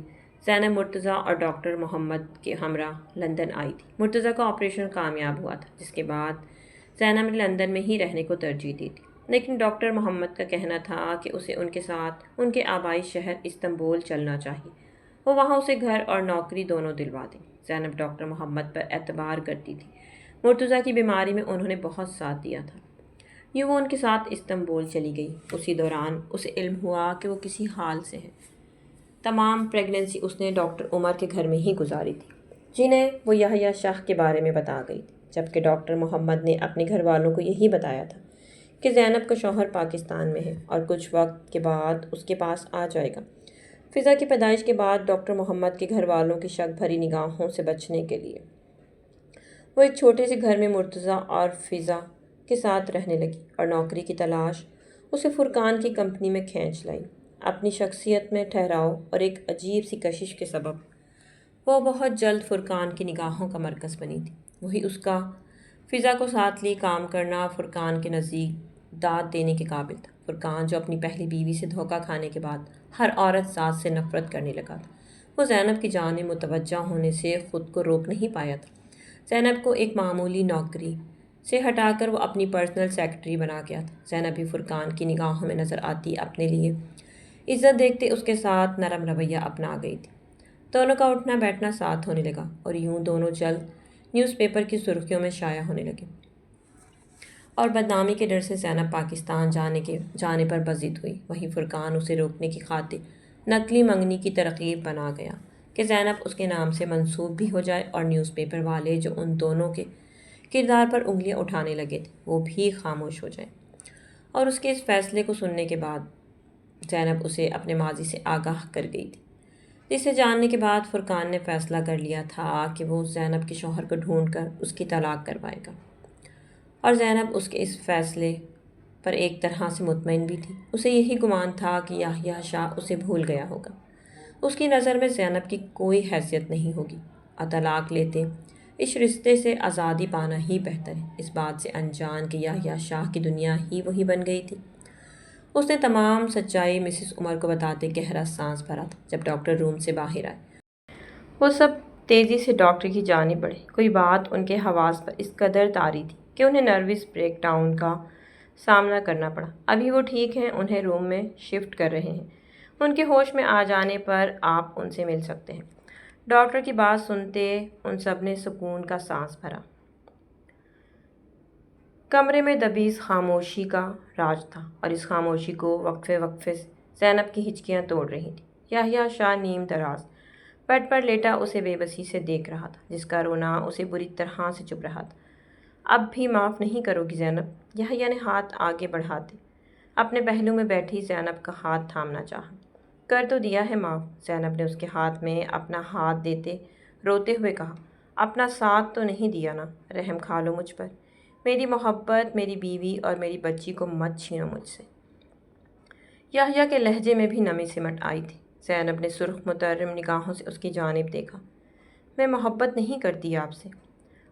زینب مرتضیٰ اور ڈاکٹر محمد کے ہمراہ لندن آئی تھی۔ مرتضیٰ کا آپریشن کامیاب ہوا تھا، جس کے بعد زینب نے لندن میں ہی رہنے کو ترجیح دی تھی، لیکن ڈاکٹر محمد کا کہنا تھا کہ اسے ان کے ساتھ ان کے آبائی شہر استنبول چلنا چاہیے، وہ وہاں اسے گھر اور نوکری دونوں دلوا دیں۔ زینب ڈاکٹر محمد پر اعتبار کرتی تھی، مرتضیٰ کی بیماری میں انہوں نے بہت ساتھ دیا تھا۔ یوں وہ ان کے ساتھ استنبول چلی گئی۔ اسی دوران اسے علم ہوا کہ وہ کسی حال سے ہے۔ تمام پریگننسی اس نے ڈاکٹر عمر کے گھر میں ہی گزاری تھی، جنہیں وہ یحییٰ شاہ کے بارے میں بتا گئی تھی، جبکہ ڈاکٹر محمد نے اپنے گھر والوں کو یہی بتایا تھا کہ زینب کا شوہر پاکستان میں ہے اور کچھ وقت کے بعد اس کے پاس آ جائے گا۔ فضا کی پیدائش کے بعد ڈاکٹر محمد کے گھر والوں کی شک بھری نگاہوں سے بچنے کے لیے وہ ایک چھوٹے سے گھر میں مرتضیٰ اور فضا کے ساتھ رہنے لگی، اور نوکری کی تلاش اسے فرقان کی کمپنی میں کھینچ لائی۔ اپنی شخصیت میں ٹھہراؤ اور ایک عجیب سی کشش کے سبب وہ بہت جلد فرقان کی نگاہوں کا مرکز بنی تھی۔ وہی اس کا فضا کو ساتھ لی کام کرنا فرقان کے نزدیک داد دینے کے قابل تھا۔ فرقان جو اپنی پہلی بیوی سے دھوکہ کھانے کے بعد ہر عورت ذات سے نفرت کرنے لگا تھا، وہ زینب کی جانب متوجہ ہونے سے خود کو روک نہیں پایا تھا۔ زینب کو ایک معمولی نوکری سے ہٹا کر وہ اپنی پرسنل سیکرٹری بنا گیا تھا۔ زینب بھی فرقان کی نگاہوں میں نظر آتی اپنے لیے عزت دیکھتے اس کے ساتھ نرم رویہ اپنا گئی تھی۔ دونوں کا اٹھنا بیٹھنا ساتھ ہونے لگا، اور یوں دونوں جلد نیوز پیپر کی سرخیوں میں شائع ہونے لگے، اور بدنامی کے ڈر سے زینب پاکستان جانے پر بضد ہوئی۔ وہیں فرقان اسے روکنے کی خاطر نقلی منگنی کی ترغیب بنا گیا۔ کہ زینب اس کے نام سے منسوب بھی ہو جائے اور نیوز پیپر والے جو ان دونوں کے کردار پر انگلیاں اٹھانے لگے تھے وہ بھی خاموش ہو جائیں۔ اور اس کے اس فیصلے کو سننے کے بعد زینب اسے اپنے ماضی سے آگاہ کر گئی تھی، جسے جاننے کے بعد فرقان نے فیصلہ کر لیا تھا کہ وہ زینب کے شوہر کو ڈھونڈ کر اس کی طلاق کروائے گا، اور زینب اس کے اس فیصلے پر ایک طرح سے مطمئن بھی تھی۔ اسے یہی گمان تھا کہ یحییٰ شاہ اسے بھول گیا ہوگا، اس کی نظر میں زینب کی کوئی حیثیت نہیں ہوگی اور طلاق لیتے اس رشتے سے آزادی پانا ہی بہتر ہے۔ اس بات سے انجان کہ یحییٰ شاہ کی دنیا ہی وہی بن گئی تھی، اس نے تمام سچائی مسز عمر کو بتاتے گہرا سانس بھرا تھا۔ جب ڈاکٹر روم سے باہر آئے وہ سب تیزی سے ڈاکٹر کی جانب بڑھے۔ کوئی بات ان کے حواس پر اس قدر طاری تھی کہ انہیں نروس بریک ڈاؤن کا سامنا کرنا پڑا۔ ابھی وہ ٹھیک ہیں، انہیں روم میں شفٹ کر رہے ہیں، ان کے ہوش میں آ جانے پر آپ ان سے مل سکتے ہیں۔ ڈاکٹر کی بات سنتے ان سب نے سکون کا سانس بھرا۔ کمرے میں دبیز خاموشی کا راج تھا اور اس خاموشی کو وقفے وقفے زینب کی ہچکیاں توڑ رہی تھیں۔ یحییٰ شاہ نیم دراز بیڈ پر لیٹا اسے بے بسی سے دیکھ رہا تھا، جس کا رونا اسے بری طرح سے چبھ رہا تھا۔ اب بھی معاف نہیں کرو گی زینب؟ یحییٰ نے ہاتھ آگے بڑھاتے اپنے پہلو میں بیٹھی زینب کا ہاتھ تھامنا چاہا۔ کر تو دیا ہے معاف، زینب نے اس کے ہاتھ میں اپنا ہاتھ دیتے روتے ہوئے کہا۔ اپنا ساتھ تو نہیں دیا نا، رحم کھا لو مجھ پر، میری محبت، میری بیوی اور میری بچی کو مت چھینو مجھ سے۔ یحییٰ کے لہجے میں بھی نمی سمٹ آئی تھی۔ زینب نے سرخ مترم نگاہوں سے اس کی جانب دیکھا۔ میں محبت نہیں کرتی آپ سے،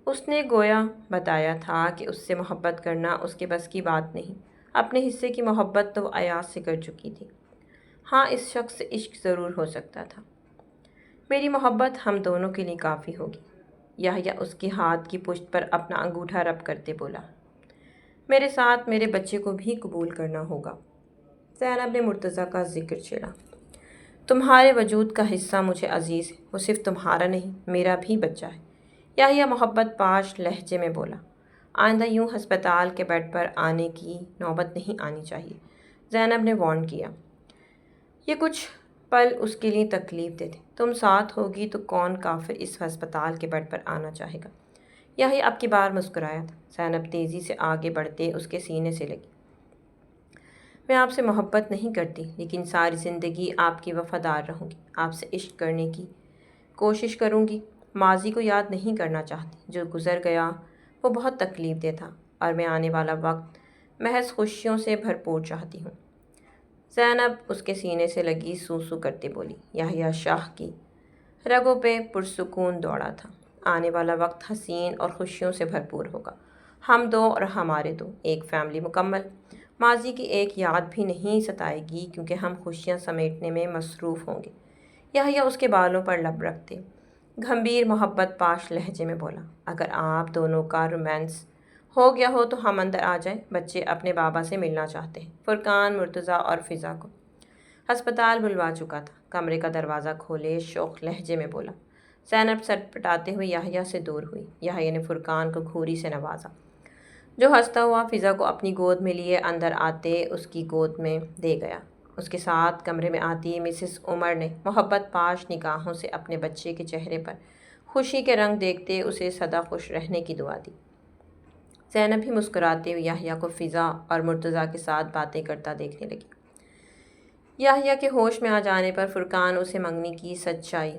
اس نے گویا بتایا تھا کہ اس سے محبت کرنا اس کے بس کی بات نہیں۔ اپنے حصے کی محبت تو وہ ایاز سے کر چکی تھی۔ ہاں، اس شخص سے عشق ضرور ہو سکتا تھا۔ میری محبت ہم دونوں کے لیے کافی ہوگی۔ یحییٰ اس کے ہاتھ کی پشت پر اپنا انگوٹھا رب کرتے بولا۔ میرے ساتھ میرے بچے کو بھی قبول کرنا ہوگا۔ زینب نے مرتضیٰ کا ذکر چھیڑا۔ تمہارے وجود کا حصہ مجھے عزیز ہے، وہ صرف تمہارا نہیں، میرا بھی بچہ ہے، یحییٰ محبت پاش لہجے میں بولا۔ آئندہ یوں ہسپتال کے بیڈ پر آنے کی نوبت نہیں آنی چاہیے، زینب نے وارن کیا۔ یہ کچھ پل اس کے لیے تکلیف دہ تھے۔ تم ساتھ ہوگی تو کون کافر اس ہسپتال کے بیڈ پر آنا چاہے گا؟ یحییٰ اب کی بار مسکرایا تھا۔ زینب تیزی سے آگے بڑھتے اس کے سینے سے لگی۔ میں آپ سے محبت نہیں کرتی، لیکن ساری زندگی آپ کی وفادار رہوں گی، آپ سے عشق کرنے کی کوشش کروں گی۔ ماضی کو یاد نہیں کرنا چاہتی، جو گزر گیا وہ بہت تکلیف دہ تھا، اور میں آنے والا وقت محض خوشیوں سے بھرپور چاہتی ہوں۔ زینب اس کے سینے سے لگی سو سو کرتے بولی۔ یحییٰ شاہ کی رگوں پہ پرسکون دوڑا تھا۔ آنے والا وقت حسین اور خوشیوں سے بھرپور ہوگا، ہم دو اور ہمارے دو، ایک فیملی مکمل۔ ماضی کی ایک یاد بھی نہیں ستائے گی کیونکہ ہم خوشیاں سمیٹنے میں مصروف ہوں گے۔ یحییٰ اس کے بالوں پر لب رکھتے گھمبیر محبت پاش لہجے میں بولا۔ اگر آپ دونوں کا رومانس ہو گیا ہو تو ہم اندر آ جائیں، بچے اپنے بابا سے ملنا چاہتے ہیں۔ فرقان مرتضیٰ اور فضا کو ہسپتال بلوا چکا تھا۔ کمرے کا دروازہ کھولے شوخ لہجے میں بولا۔ زینب سر پٹاتے ہوئے یحییٰ سے دور ہوئی۔ یحییٰ نے فرقان کو گھوری سے نوازا، جو ہنستا ہوا فضا کو اپنی گود میں لیے اندر آتے اس کی گود میں دے گیا۔ اس کے ساتھ کمرے میں آتی مسز عمر نے محبت پاش نگاہوں سے اپنے بچے کے چہرے پر خوشی کے رنگ دیکھتے اسے سدا خوش رہنے کی دعا دی۔ زینب بھی مسکراتے ہوئے یحییٰ کو فضا اور مرتضیٰ کے ساتھ باتیں کرتا دیکھنے لگی۔ یحییٰ کے ہوش میں آ جانے پر فرقان اسے منگنی کی سچائی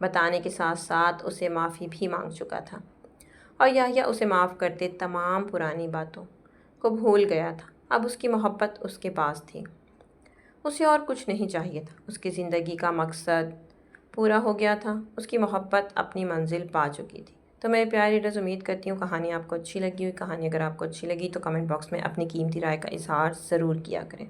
بتانے کے ساتھ ساتھ اسے معافی بھی مانگ چکا تھا، اور یحییٰ اسے معاف کرتے تمام پرانی باتوں کو بھول گیا تھا۔ اب اس کی محبت اس کے پاس تھی، اسے اور کچھ نہیں چاہیے تھا۔ اس کی زندگی کا مقصد پورا ہو گیا تھا، اس کی محبت اپنی منزل پا چکی تھی۔ تو میرے پیارے ریڈرز، امید کرتی ہوں کہانی آپ کو اچھی لگی ہوئی۔ کہانی اگر آپ کو اچھی لگی تو کمنٹ باکس میں اپنی قیمتی رائے کا اظہار ضرور کیا کریں۔